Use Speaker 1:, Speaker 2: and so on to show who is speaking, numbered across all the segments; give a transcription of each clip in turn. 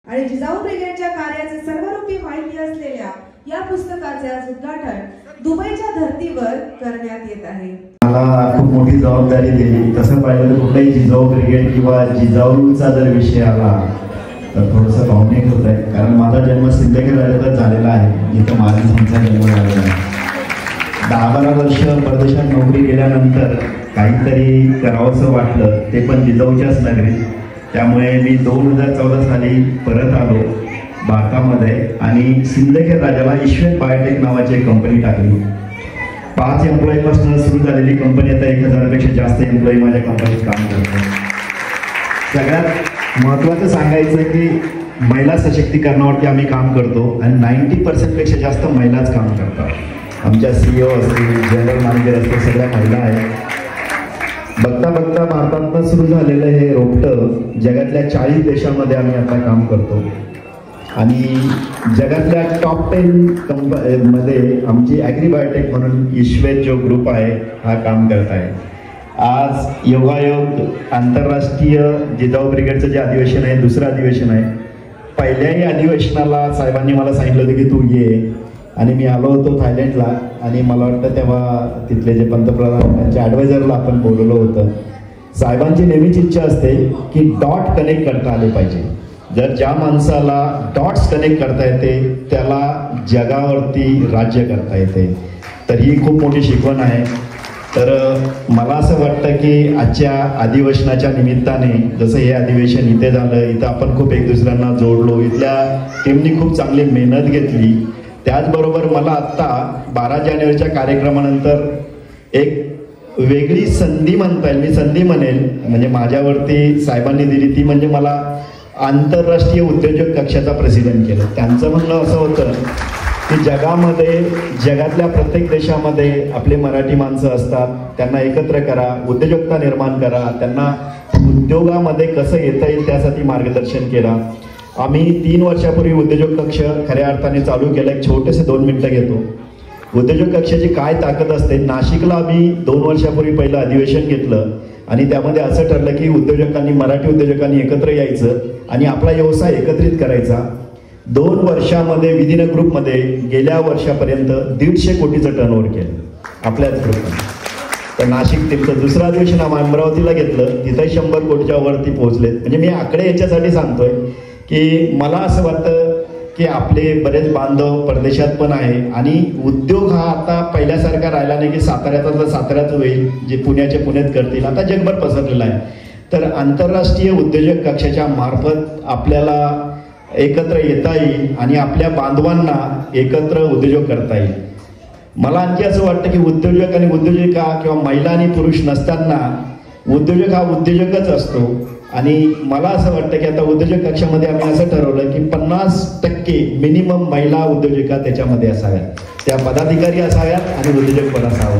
Speaker 1: आणि जिजाऊ ब्रिगेडच्या कार्याचे सर्वरूपी माहिती असलेल्या या पुस्तकाचे आज उद्घाटन दुबईच्या धर्तीवर करण्यात येत आहे.
Speaker 2: मला खूप मोठी जबाबदारी दिली. तसं पाहिलं तर कुठलाही जिजाऊ ब्रिगेड किंवा जिजाऊचा जर विषय आला तर थोडंसं भावनिक होत आहे, कारण माझा जन्म सिंदखेड राजात झालेला आहे, जिथं महाराजांचा जन्म झालेला आहे. 10-12 वर्ष परदेशात नोकरी केल्यानंतर काहीतरी करावंसं वाटलं, ते पण जिजाऊच्याच नगरीत. त्यामुळे मी 2014 साली परत आलो भारतामध्ये आणि सिंदखेड राजाला ईश्वेत बायोटेक नावाची एक कंपनी टाकली. 5 एम्प्लॉईपासून सुरू झालेली कंपनी आता 1000 पेक्षा जास्त एम्प्लॉई माझ्या कंपनीत काम करतात. सगळ्यात महत्त्वाचं सांगायचं की महिला सशक्तीकरणावरती आम्ही काम करतो आणि 90% पेक्षा जास्त महिलाच काम करतात. आमच्या CEO असतील, जनरल मॅनेजर असतील, सगळ्या महिला आहेत. बघता बघता भारतातनं सुरू झालेलं हे रोपटं जगातल्या 40 देशामध्ये आम्ही आता काम करतो आणि जगातल्या टॉप 10 मध्ये आमची ॲग्रीबायोटेक म्हणून ईश्वेत जो ग्रुप आहे हा काम करत आहे. आज योगायोग आंतरराष्ट्रीय जिजाऊ ब्रिगेडचं जे अधिवेशन आहे, दुसरं अधिवेशन आहे. पहिल्याही अधिवेशनाला साहेबांनी मला सांगितलं होतं की तू ये, आणि मी आलो होतो थायलंडला आणि मला वाटतं तेव्हा तिथले जे पंतप्रधान त्यांच्या ॲडवायझरला आपण बोलवलं होतं. साहेबांची नेहमीच इच्छा असते की डॉट कनेक्ट करता आले पाहिजे. जर ज्या माणसाला डॉट्स कनेक्ट करता येते त्याला जगावरती राज्य करता येते. तर ही खूप मोठी शिकवण आहे. तर मला असं वाटतं की आजच्या अधिवेशनाच्या निमित्ताने, जसं हे अधिवेशन इथे झालं, इथं आपण खूप एक दुसऱ्यांना जोडलो, इथल्या टीमनी खूप चांगली मेहनत घेतली. त्याचबरोबर मला आत्ता 12 जानेवारीच्या कार्यक्रमानंतर एक वेगळी संधी म्हणता येईल, मी संधी म्हणेल, म्हणजे माझ्यावरती साहेबांनी दिली ती म्हणजे मला आंतरराष्ट्रीय उद्योजक कक्षाचा प्रेसिडेंट केलं. त्यांचं म्हणणं असं होतं की जगातल्या प्रत्येक देशामध्ये आपले मराठी माणसं असतात, त्यांना एकत्र करा, उद्योजकता निर्माण करा, त्यांना उद्योगामध्ये कसं येता येईल त्यासाठी मार्गदर्शन केला. आम्ही 3 वर्षापूर्वी उद्योजक कक्ष खऱ्या अर्थाने चालू केलं. एक छोटेसे 2 मिनिटं घेतो. उद्योजक कक्षाची काय ताकद असते. नाशिकला आम्ही 2 वर्षापूर्वी पहिलं अधिवेशन घेतलं आणि त्यामध्ये असं ठरलं की उद्योजकांनी, मराठी उद्योजकांनी एकत्र यायचं आणि आपला व्यवसाय एकत्रित करायचा. 2 वर्षामध्ये विदिन अ ग्रुपमध्ये गेल्या वर्षापर्यंत 150 कोटीचं टर्नओव्हर केलं आपल्याच ग्रुपमध्ये. तर नाशिक तिथलं दुसरं अधिवेशन अमरावतीला घेतलं, तिथंही 100 कोटीच्या वरती पोहोचलेत. म्हणजे मी आकडे याच्यासाठी सांगतोय की मला असं वाटतं की आपले बरेच बांधव परदेशात पण आहे आणि उद्योग हा आता पहिल्यासारखा राहिला नाही की साताऱ्याचा साताऱ्यात होईल, जे पुण्याचे पुण्यात करतील, आता जगभर पसरलेला आहे. तर आंतरराष्ट्रीय उद्योजक कक्षाच्या मार्फत आपल्याला एकत्र येता येईल आणि आपल्या बांधवांना एकत्र उद्योजक करता येईल. मला आणखी असं वाटतं की उद्योजक आणि उद्योजिका किंवा महिला आणि पुरुष नसताना उद्योजक हा उद्योजकच असतो. आणि मला असं वाटतं की आता उद्योजक कक्षामध्ये आम्ही असं ठरवलं की 50% मिनिमम महिला उद्योजिका त्याच्यामध्ये असाव्यात, त्या पदाधिकारी असाव्यात आणि उद्योजक पण असावं.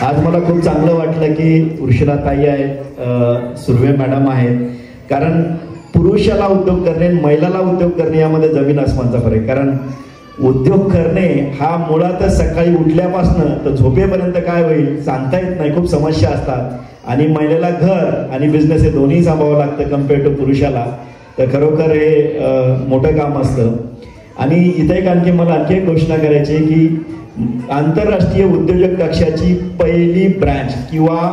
Speaker 2: आज मला खूप चांगलं वाटलं की उर्शिलाताई आहेत, सुर्वे मॅडम आहेत, कारण पुरुषाला उद्योग करणे, महिलाला उद्योग करणे यामध्ये जमीन आसमानचा फरक आहे. कारण उद्योग करणे हा मुळातच सकाळी उठल्यापासून तर झोपेपर्यंत काय होईल सांगता येत नाही, खूप समस्या असतात. आणि महिलेला घर आणि बिझनेस हे दोन्ही सांभाळावं लागतं कम्पेअर टू पुरुषाला. तर खरोखर हे मोठं काम असतं. आणि इथे मला आणखी एक घोषणा करायची आहे की आंतरराष्ट्रीय उद्योजक कक्षाची पहिली ब्रँच किंवा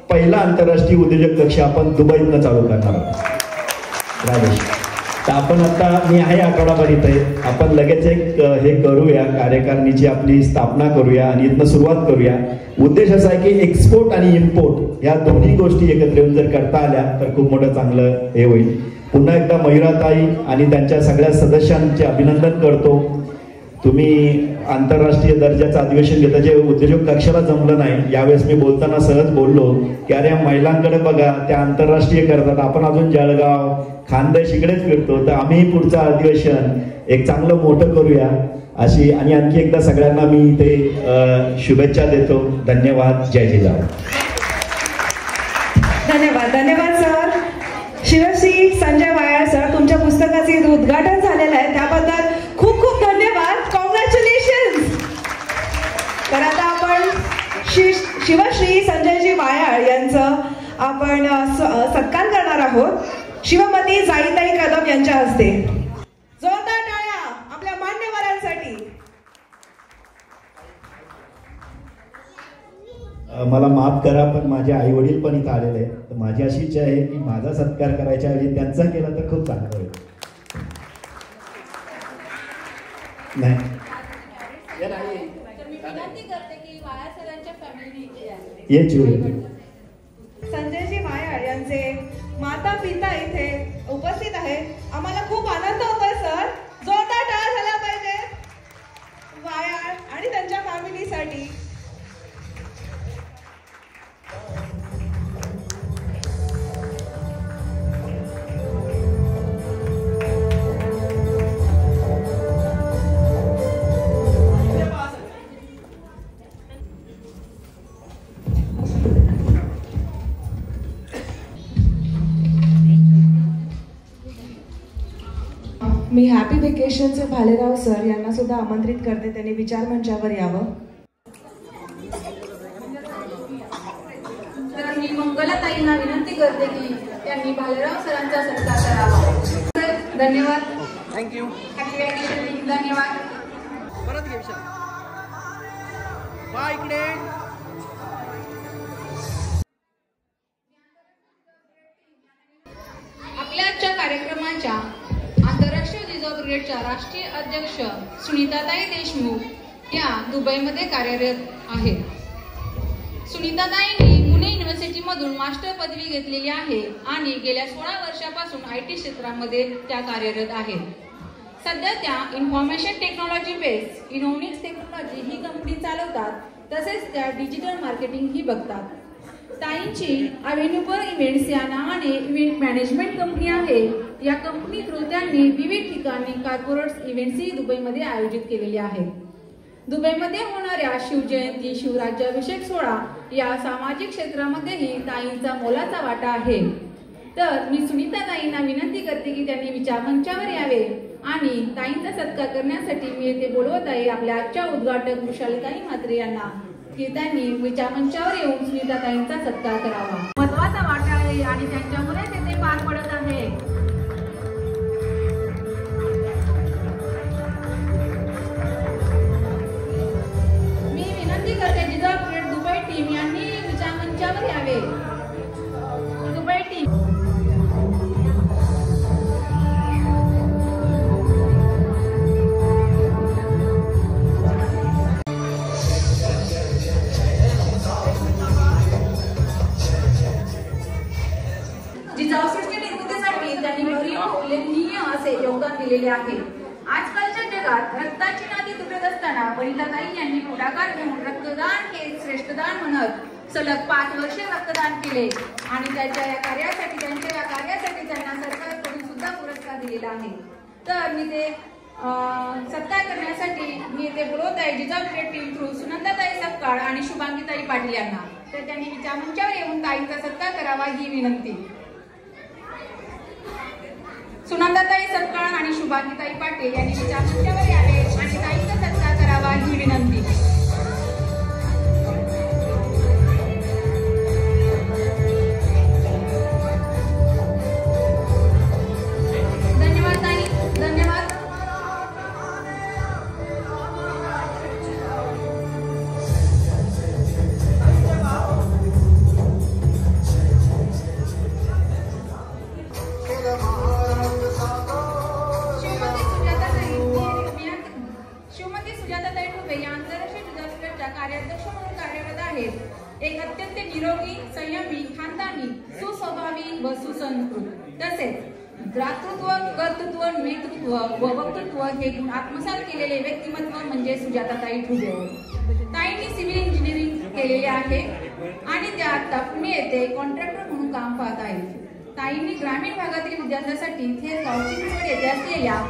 Speaker 2: पहिला आंतरराष्ट्रीय उद्योजक कक्ष आपण दुबईतनं चालू करणार आहोत. राजेश, तर आपण आता, मी आहे आठवडाभर इथे, आपण लगेच एक हे करूया, कार्यकारिणीची आपली स्थापना करूया आणि इथनं सुरुवात करूया. उद्देश असा आहे की एक्सपोर्ट आणि इम्पोर्ट या दोन्ही गोष्टी एकत्र येऊन जर करता आल्या तर खूप मोठं चांगलं हे होईल. पुन्हा एकदा मयुराताई आणि त्यांच्या सगळ्या सदस्यांचे अभिनंदन करतो. तुम्ही आंतरराष्ट्रीय दर्जाचं अधिवेशन घेता, जे उद्योजक कक्षाला जमलं नाही. यावेळेस मी बोलताना सहज बोललो की अरे महिलांकडे बघा, त्या आंतरराष्ट्रीय करतात, आपण अजून जळगाव खानदेश इकडेच फिरतो. तर आम्ही पुढचं अधिवेशन एक चांगलं मोठं करूया अशी. आणि आणखी एकदा सगळ्यांना मी इथे शुभेच्छा देतो. धन्यवाद. जय जिजाऊ.
Speaker 1: धन्यवाद सर. शिवश्री संजय वायाळ सर, तुमच्या पुस्तकाचे उद्घाटन झालेलं आहे त्याबद्दल खूप खूप धन्यवाद. कॉंग्रॅच्युलेशन. तर आता आपण शिवश्री संजयजी वायाळ यांचं आपण सत्कार करणार आहोत. शिवमती जाईताई कदम यांच्या हस्ते.
Speaker 2: मला माफ करा, पण माझे आई वडील पण इथं आलेले आहेत. तर माझी अशी इच्छा आहे की माझा सत्कार करायच्या वेळी त्यांचा केला तर खूप चांगलं होईल. नाही ये
Speaker 1: संजयजी वायाळ यांचे माता पिता इथे उपस्थित आहेत. आम्हाला खूप आनंद होतोय सर. जोरदार टाळ्या झाल्या पाहिजे वायाळ आणि त्यांच्या फॅमिलीसाठी. मी हॅपी व्हेकेशनचे भालेराव सर यांना सुद्धा आमंत्रित करते, त्यांनी विचार मंचावर यावं.
Speaker 3: तर मी मंगलाताईंना विनंती करते की त्यांनी भालेराव सरांचा सत्कार करावा. धन्यवाद.
Speaker 4: थँक्यू.
Speaker 3: Happy vacation. धन्यवाद.
Speaker 4: परत घे विशाल. बाय इकडे.
Speaker 3: आपल्या आजच्या कार्यक्रमाच्या आंतरराष्ट्रीय जिजाऊ ब्रिगेडच्या राष्ट्रीय अध्यक्ष सुनीताताई देशमुख या दुबईमध्ये कार्यरत आहेत. सुनीताताईंनी पुणे युनिव्हर्सिटीमधून मास्टर पदवी घेतलेली आहे आणि गेल्या 16 वर्षापासून IT क्षेत्रामध्ये त्या कार्यरत आहेत. सध्या त्या इन्फॉर्मेशन टेक्नॉलॉजी बेस इनोव्हिक्स टेक्नॉलॉजी ही कंपनी चालवतात. तसेच त्या डिजिटल मार्केटिंग ही बघतात. ताईंची अवेन्यूबर इव्हेंट्स या नावाने इव्हेंट मॅनेजमेंट कंपनी आहे. या कंपनी थ्रू त्यांनी विविध ठिकाणी कॉर्पोरेट इव्हेंट्सही दुबईमध्ये आयोजित केलेले आहेत. दुबईमध्ये होणाऱ्या शिवजयंती, शिवराज्याभिषेक सोहळा या सामाजिक क्षेत्रामध्येही ताईंचा मोलाचा वाटा आहे. तर मी सुनीताताईंना विनंती करते की त्यांनी विचार मंचावर यावे आणि ताईंचा सत्कार करण्यासाठी मी येथे बोलवत आहे आपल्या आजच्या उद्घाटक वृषालीताई म्हात्रे यांना की त्यांनी विचार मंचावर येऊन सुनीताताईंचा सत्कार करावा. महत्वाचा वाटा आहे आणि त्यांच्यामुळे तेथे पार पडत आहे. मी विनंती करते जिजाऊ ब्रिगेड दुबई टीम यांनी विचार मंचावर यावे. Dubai team. जिजाऊच्या निर्मितीसाठी त्यांनी भरीव उल्लेखनीय असे योगदान दिलेले आहे. आजकालच्या जगात रक्ताची नाती तुटत असताना वनिताताई यांनी पुढाकार घेऊन रक्तदान हे श्रेष्ठदान म्हणत सलग 5 वर्षे रक्तदान केले आणि त्यांच्या या कार्यासाठी त्यांना सरकारकडून सुद्धा पुरस्कार दिलेला आहे. तर मी ते सत्कार करण्यासाठी मी ते बोलवत आहे जिजाऊ ब्रिगेड टीम थ्रू सुनंदाताई सपकाळ आणि शुभांगीताई पाटील यांना. तर त्यांनी विचार मंचावर येऊन ताईंचा सत्कार करावा ही विनंती. सुनंदाताई सपकाळ आणि शुभांगीताई पाटील यांनी विचार मंचावर यावे आणि ताईंचा सत्कार करावा ही विनंती. धन्यवाद ताई. धन्यवाद. कार्याध्यक्ष म्हणून कार्यरत आहेत. एक अत्यंत निरोगी, संयमी, खानदानी, सुस्वभावी व सुसंस्कृत तसेच भ्रातृत्व, कर्तृत्व, नेतृत्व व वक्तृत्व हे गुण आत्मसात केलेले व्यक्तिमत्व म्हणजे सुजाताताई ठुबे. ताईंनी सिव्हिल इंजिनिअरिंग केलेले आहे आणि त्या आता पुणे येथे कॉन्ट्रॅक्टर म्हणून काम पाहत आहेत. ताईंनी ग्रामीण भागातील विद्यार्थ्यांसाठी थेट गावचिंचवड येथे असलेल्या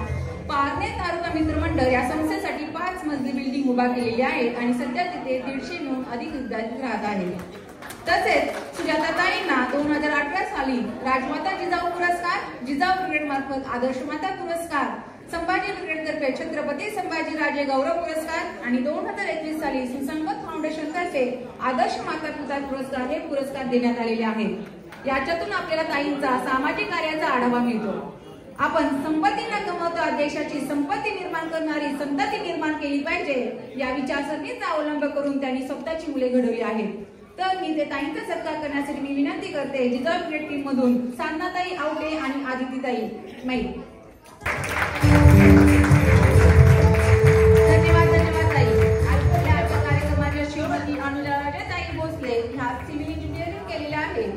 Speaker 3: पारनेर तालुका मित्रमंडळ या संस्थेसाठी 5 मजली बिल्डिंग उभा केलेली आहे आणि सध्या तिथे 150हून अधिक विद्यार्थी राहत आहेत. तसेच सुजाताताईंना 2018 साली राजमाता जिजाऊ पुरस्कार, जिजाऊ ब्रिगेड मार्फत आदर्श माता पुरस्कार, संभाजी ब्रिगेड तर्फे छत्रपती संभाजीराजे गौरव पुरस्कार आणि 2021 साली सुसंगत फाउंडेशन तर्फे आदर्श माता पिता पुरस्कार हे पुरस्कार देण्यात आलेले आहेत. याच्यातून आपल्याला ताईंचा सामाजिक कार्याचा आढावा मिळतो. आपण संपत्ती न कमवता देशाची संपत्ती निर्माण करणारी संतती निर्माण केली पाहिजे या विचारसरणीचा अवलंब करून त्यांनी स्वतःची मुले घडवली आहेत. तर मी ते ताईंचा सत्कार करण्यासाठी मी विनंती करते जिजाऊ ब्रिगेड टीम मधून साधनाताई आवटे आणि आदितीताई मै. धन्यवाद ताई. आजच्या कार्यक्रमाच्या श्रीमती अनुजाताई भोसले ह्या सिव्हिल इंजिनिअरिंग केलेल्या आहेत.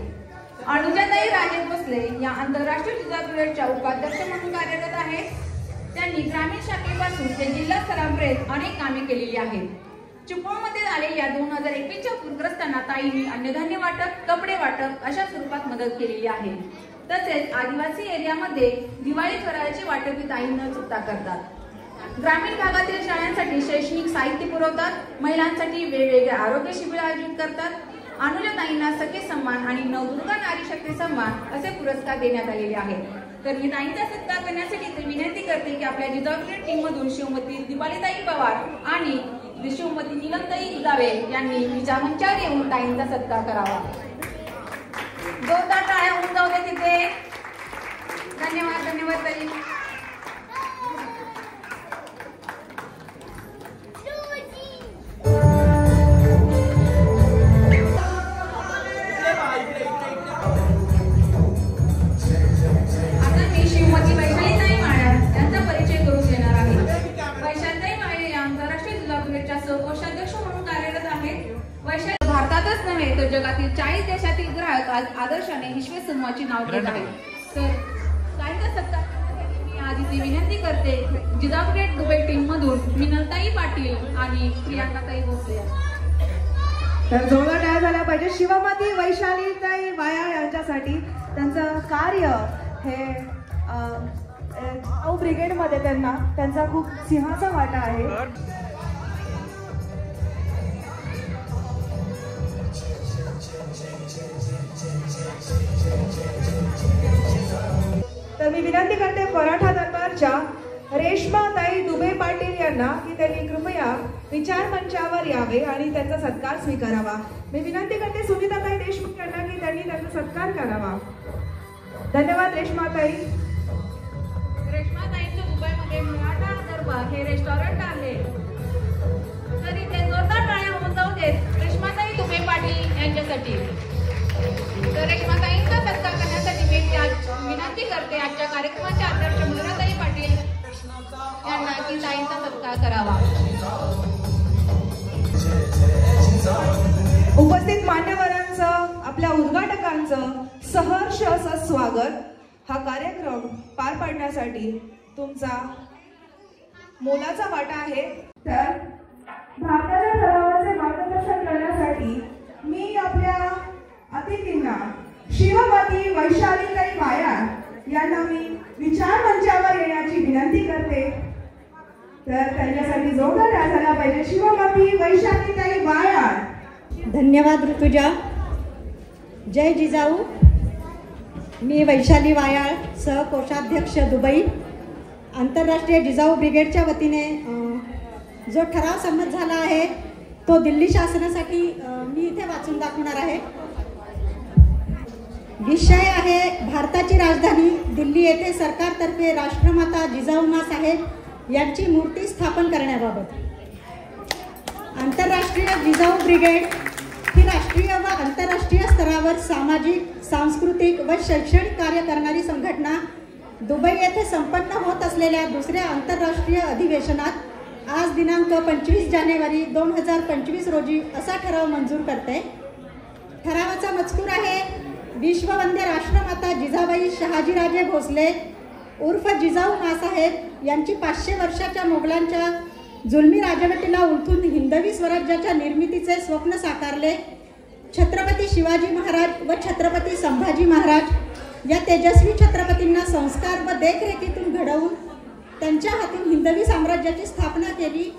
Speaker 3: अनुजाताई राजे भोसले या आंतरराष्ट्रीय जिजाऊ ब्रिगेडच्या उपाध्यक्ष म्हणून कार्यरत आहेत. त्यांनी ग्रामीण शाखेपासून ते जिल्हा स्तरापर्यंत अनेक कामे केलेली आहेत. चिपळूणमध्ये झालेल्या 2021च्या पूरग्रस्तांना ताईंनी अन्नधान्य वाटप, कपडे वाटप अशा स्वरूपात मदत केलेली आहे. तसेच आदिवासी एरियामध्ये दिवाळी फराळाची वाटप ताई न चुकता करतात. ग्रामीण भागातील शाळांसाठी शैक्षणिक साहित्य पुरवतात. महिलांसाठी वेगवेगळे आरोग्य शिबिर आयोजित करतात. अनुजाताईंना सखे सन्मान आणि नवदुर्गा नारी शक्ती सन्मान असे पुरस्कार देण्यात आलेले आहेत. तर मी ताईंचा सत्कार करण्यासाठी तर विनंती करते की आपल्या जिजाऊ ब्रिगेड टीम मधून शिवमती दिवाळीताई पवार आणि शिवमती नीलमताई इदावे यांनी विचार मंचावर येऊन ताईंचा सत्कार करावा. जोरदार टाळ्या होऊन जाऊ दे तिथे. धन्यवाद ताई. भारतातच नव्हे तर जगातील 40 देशातील ग्राहक आज आदर्शाने विश्व समूहाचे नाव घेत आहेत. तर ताईंचा सत्कार करण्यासाठी मी आधी विनंती करते जिजाऊ ब्रिगेड दुबई टीम मधून मिनलताई पाटील आणि प्रियांकाताई भोसले.
Speaker 1: तर जोरदार टाळ्या झाल्या पाहिजे शिवमती वैशालीताई वायाळ यांच्यासाठी. त्यांचं कार्य हे जिजाऊ ब्रिगेडमध्ये त्यांचा खूप सिंहाचा वाटा आहे. तर मी विनंती करते मराठा दरबारच्या रेश्माताई दुबे पाटील यांना की त्यांनी कृपया विचार मंचावर यावे आणि त्यांचा सत्कार स्वीकारावा. मी विनंती करते सुनीताताई देशमुख यांना की त्यांनी त्यांचा सत्कार करावा. धन्यवाद रेश्माताई.
Speaker 3: रेश्माताईंच्या दुबईमध्ये मराठा दरबार हे रेस्टॉरंट आहे. तरी ते जोरदार टाळ्या होऊन जाऊ देत रेश्माताई दुबे पाटील यांच्यासाठी. तर रेश्माताईंचा सत्कार करण्यासाठी मी विनंती करते आजच्या कार्यक्रमाच्या अध्यक्ष मधुराताई पाटील यांना की ताईंचा सत्कार करावा.
Speaker 1: उपस्थित मान्यवरांचं आपल्या उद्घाटकांचं सहर्ष असं स्वागत. हा कार्यक्रम पार पाडण्यासाठी तुमचा मोलाचा वाटा आहे. तर भारताच्या ठरावाचे मार्गदर्शन करण्यासाठी मी आपल्या अतिथींना शिवमती वैशालीताई वायाळ यांना मी विचार मंचावर येण्याची विनंती करते. तर त्यांच्यासाठी जोरदार टाळ्या झाल्या पाहिजे. शिवमती वैशालीताई वायाळ.
Speaker 5: धन्यवाद ऋतुजा. जय जिजाऊ. मी वैशाली वायाळ, सहकोषाध्यक्ष दुबई. आंतरराष्ट्रीय जिजाऊ ब्रिगेडच्या वतीने जो ठराव संमत झाला आहे तो दिल्ली शासनासाठी मी इथे वाचून दाखवणार आहे. विषय आहे भारताची राजधानी दिल्ली येथे सरकारतर्फे राष्ट्रमाता जिजाऊमा साहेब यांची मूर्ती स्थापन करण्याबाबत. आंतरराष्ट्रीय जिजाऊ ब्रिगेड ही राष्ट्रीय व आंतरराष्ट्रीय स्तरावर सामाजिक, सांस्कृतिक व शैक्षणिक कार्य करणारी संघटना दुबई येथे संपन्न होत असलेल्या दुसऱ्या आंतरराष्ट्रीय अधिवेशनात आज दिनांक 25 जानेवारी 2025 रोजी असा ठराव मंजूर करते. ठरावाचा मजकूर आहे विश्ववंद्य राष्ट्रमाता जिजाबाई शहाजीराजे भोसले उर्फ जिजाऊ मासाहेब यांची 500 वर्षाच्या मोगलांच्या जुलमी राजवटीला उलथून हिंदवी स्वराज्याच्या निर्मितीचे स्वप्न साकारले. छत्रपती शिवाजी महाराज व छत्रपती संभाजी महाराज या तेजस्वी छत्रपतींना संस्कार व देखरेखीतून घडवून त्यांच्या हातून हिंदवी साम्राज्याची स्थापना केली.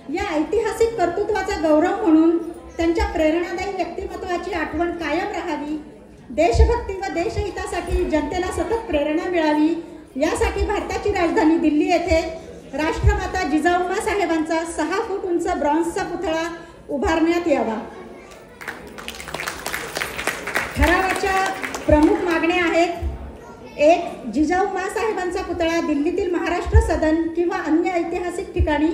Speaker 5: या ऐतिहासिक कर्तृत्वाचा गौरव म्हणून त्यांच्या प्रेरणादायी व्यक्तिमत्वाची आठवण कायम राहावी. देशभक्ती व देशहितासाठी जनतेला सतत प्रेरणा मिळावी यासाठी भारताची राजधानी दिल्ली येथे राष्ट्रमाता जिजाऊमा साहेबांचा 6 फूट उंच ब्रॉन्झचा पुतळा उभारण्यात यावा. ठरावाच्या प्रमुख मागण्या आहेत. 1. जिजाऊमा साहेबांचा पुतळा दिल्लीतील महाराष्ट्र सदन किंवा अन्य ऐतिहासिक ठिकाणी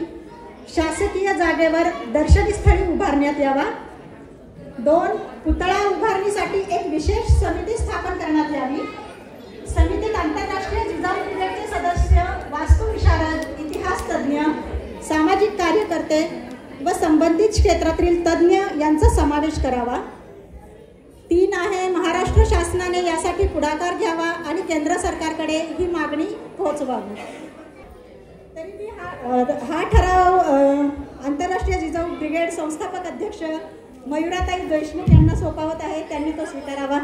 Speaker 5: शासकीय जागेवर दर्शनीस्थळी उभारण्यात यावा. 2. पुतळा उभारणीसाठी एक विशेष समिती स्थापन करण्यात यावी. समितीत आंतरराष्ट्रीय जिजाऊ ब्रिगेडचे सदस्य, वास्तुविशारद, इतिहास तज्ज्ञ, सामाजिक कार्यकर्ते व संबंधित क्षेत्रातील तज्ज्ञ यांचा समावेश करावा. 3 आहे, महाराष्ट्र शासनाने यासाठी पुढाकार घ्यावा आणि केंद्र सरकारकडे ही मागणी पोहोचवावी. तरी मी हा ठराव आंतरराष्ट्रीय जिजाऊ ब्रिगेड संस्थापक अध्यक्ष मयुराताई देशमुख यांना सोपवत आहे. त्यांनी तो स्वीकारावा.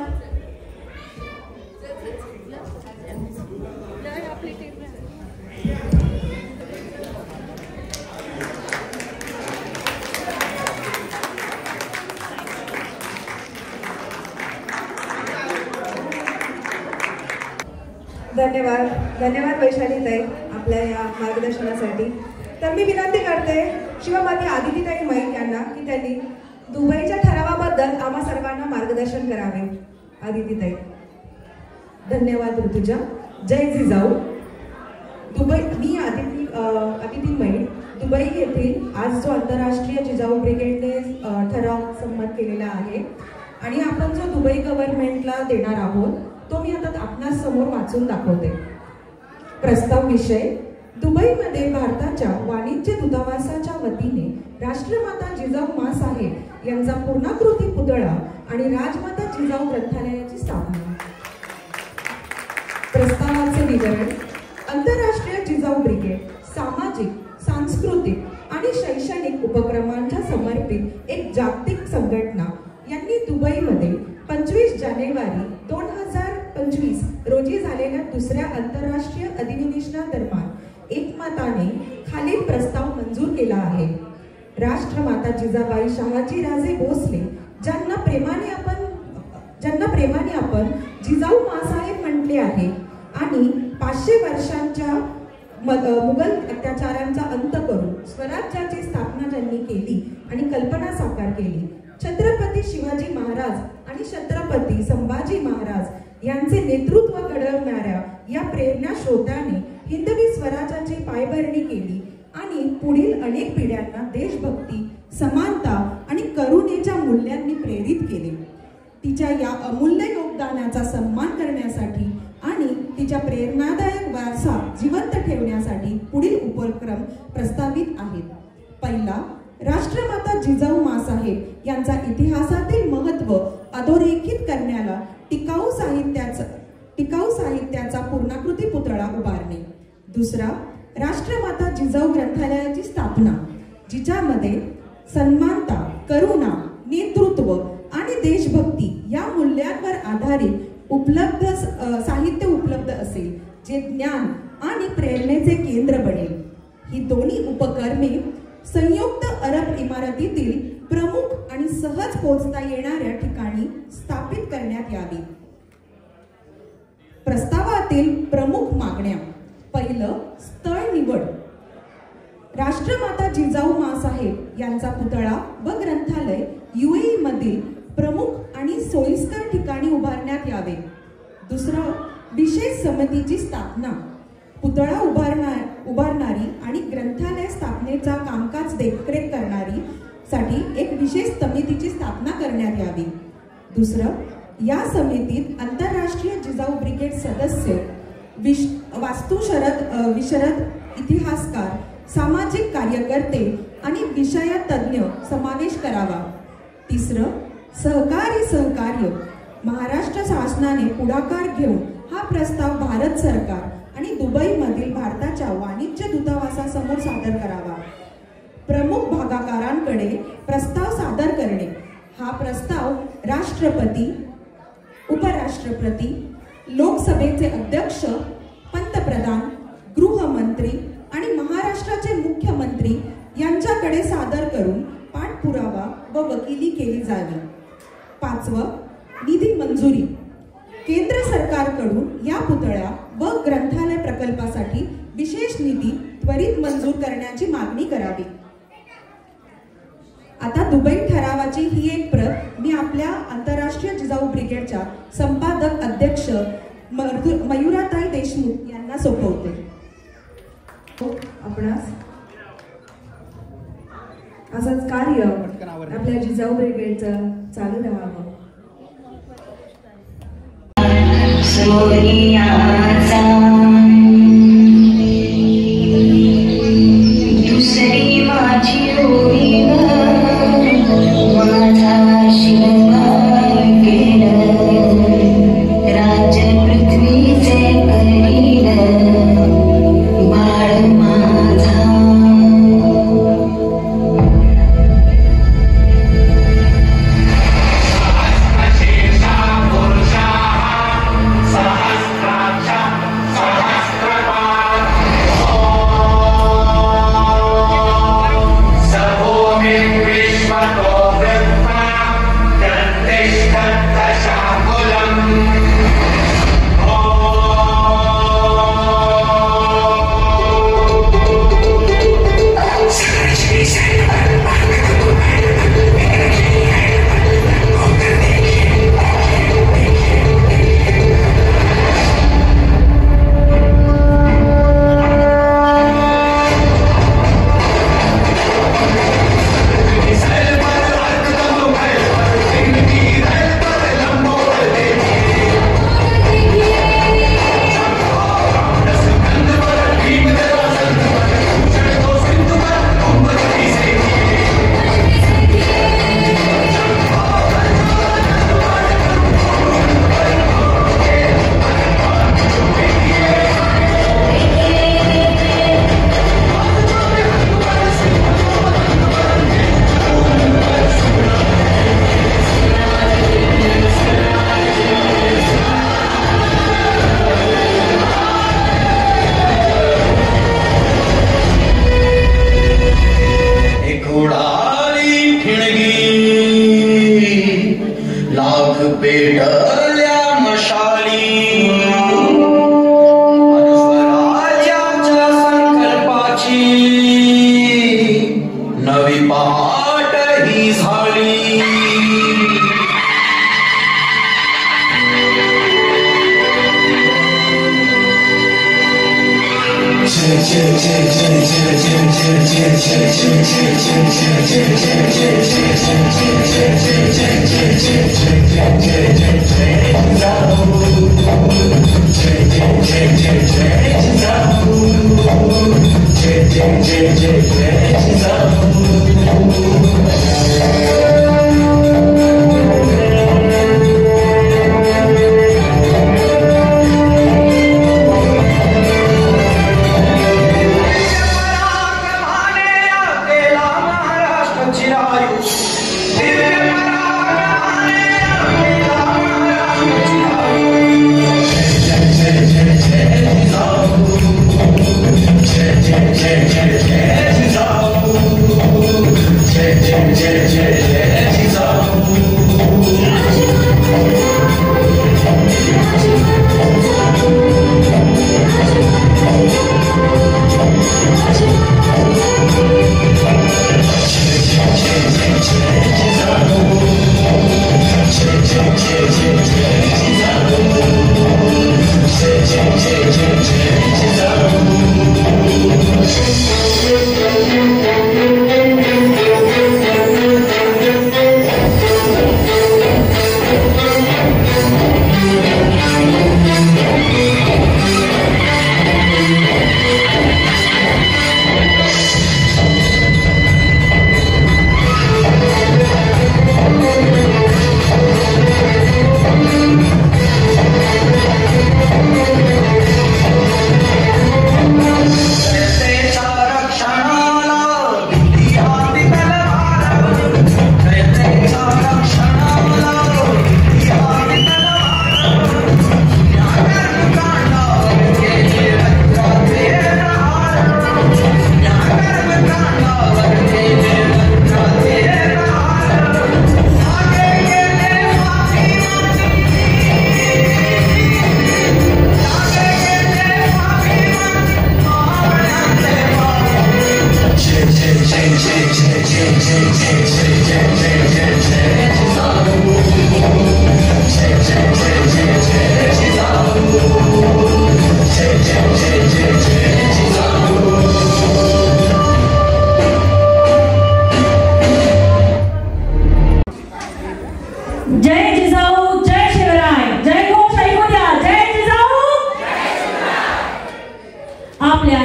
Speaker 1: धन्यवाद. धन्यवाद वैशालीताई आपल्या या मार्गदर्शनासाठी. तर मी विनंती करते शिवमाता आदितीताई मैक यांना की त्यांनी दुबईच्या ठरावाबद्दल आम्हा सर्वांना मार्गदर्शन करावे. आदितीताई.
Speaker 6: धन्यवाद ऋतुजा. जय जिजाऊ. मी आदिती मैक दुबई येथील आज जो आंतरराष्ट्रीय जिजाऊ ब्रिगेडने ठराव संमत केलेला आहे आणि आपण जो दुबई गव्हर्नमेंटला देणार आहोत तो मी आता आपणास समोर वाचून दाखवते. प्रस्ताव विषय: दुबईमध्ये भारताच्या वाणिज्य दूतावासाच्या वतीने राष्ट्रमाता जिजाऊ माँसाहेब यांचा पूर्णाकृती पुतळा आणि राजमाता जिजाऊ ग्रंथालयाची स्थापना. प्रस्तावाचे विवरण: आंतरराष्ट्रीय जिजाऊ ब्रिगेड सामाजिक, सांस्कृतिक आणि शैक्षणिक उपक्रमांच्या समर्पित एक जागतिक संघटना यांनी दुबईमध्ये 25 जानेवारी 2025 रोजी झालेल्या दुसऱ्या आंतरराष्ट्रीय अधिवेशनादरम्यान एकमताने खालील प्रस्ताव मंजूर केला आहे. राष्ट्रमाता जिजाबाई शहाजीराजे भोसले ज्यांना प्रेमाने आपण जिजाऊ माँसाहेब म्हटले आहे आणि 500 वर्षांच्या मुघल अत्याचारांचा अंत करून स्वराज्याची स्थापना ज्यांनी केली आणि कल्पना साकार केली, छत्रपती शिवाजी महाराज आणि छत्रपती संभाजी महाराज यांचे नेतृत्व घडवणाऱ्या या प्रेरणा श्रोत्याने हिंदवी स्वराज्याची पायभरणी केली आणि पुढील अनेक पिढ्यांना देशभक्ती, समानता आणि करुणेच्या मूल्यांनी प्रेरित केले. तिच्या या अमूल्य योगदानाचा सन्मान करण्यासाठी आणि तिच्या प्रेरणादायक वारसा जिवंत ठेवण्यासाठी पुढील उपक्रम प्रस्तावित आहेत. पहिला, राष्ट्रमाता जिजाऊ माँसाहेब यांचा इतिहासातील महत्त्व अधोरेखित करण्याला टिकाऊ साहित्याचा पूर्णाकृती पुतळा उभारणे. दुसरा, राष्ट्रमाता जिजाऊ ग्रंथालयाची स्थापना, जिच्यामध्ये सन्मानता, करुणा, नेतृत्व आणि देशभक्ती या मूल्यांवर आधारित साहित्य उपलब्ध असेल, जे ज्ञान आणि प्रेरणेचे केंद्र बनेल. ही दोन्ही उपक्रमे संयुक्त अरब इमारतीतील प्रमुख आणि सहज पोहोचता येणाऱ्या ठिकाणी स्थापित करण्यात यावी. प्रस्तावातील प्रमुख मागण्या: पहिलं, स्थळ निवड. राष्ट्रमाता जिजाऊ माँसाहेब यांचा पुतळा व ग्रंथालय UAE मधील प्रमुख आणि सोयीस्कर ठिकाणी उभारण्यात यावे. दुसरं, विशेष समितीची स्थापना. पुतळा उभारणारी आणि ग्रंथालय स्थापनेचा कामकाज देखरेख करणारी साठी एक विशेष समितीची स्थापना करण्यात यावी. दुसरं, या समितीत आंतरराष्ट्रीय जिजाऊ ब्रिगेड सदस्य, विशारद, इतिहासकार, सामाजिक कार्यकर्ते आणि विषय तज्ज्ञ समावेश करावा. तिसरं, सहकार्य. महाराष्ट्र शासनाने पुढाकार घेऊन हा प्रस्ताव भारत सरकार आणि दुबईमधील भारताच्या वाणिज्य दूतावासासमोर सादर करावा. प्रमुख भागीदारांकडे प्रस्ताव सादर करणे. हा प्रस्ताव राष्ट्रपती, उपराष्ट्रपती, लोकसभेचे अध्यक्ष, पंतप्रधान, गृहमंत्री आणि महाराष्ट्राचे मुख्यमंत्री यांच्याकडे सादर करून पाठपुरावा व वकिली केली जावी. 5वं, निधी मंजुरी. केंद्र सरकारकडून या पुतळा व ग्रंथालय प्रकल्पासाठी विशेष निधी त्वरित मंजूर करण्याची मागणी करावी. आता दुबई ठरावाची ही एक प्रत मी आपल्या आंतरराष्ट्रीय जिजाऊ ब्रिगेडच्या संपादक अध्यक्ष मयुराताई देशमुख यांना सोपवते.
Speaker 1: आपणास असंच कार्य आपल्या जिजाऊ ब्रिगेडचं
Speaker 6: चालू राहावं.
Speaker 7: दुसरी माझी ओळी माझा शिवाय गेलं राज पृथ्वीचे करील बाळ माझा.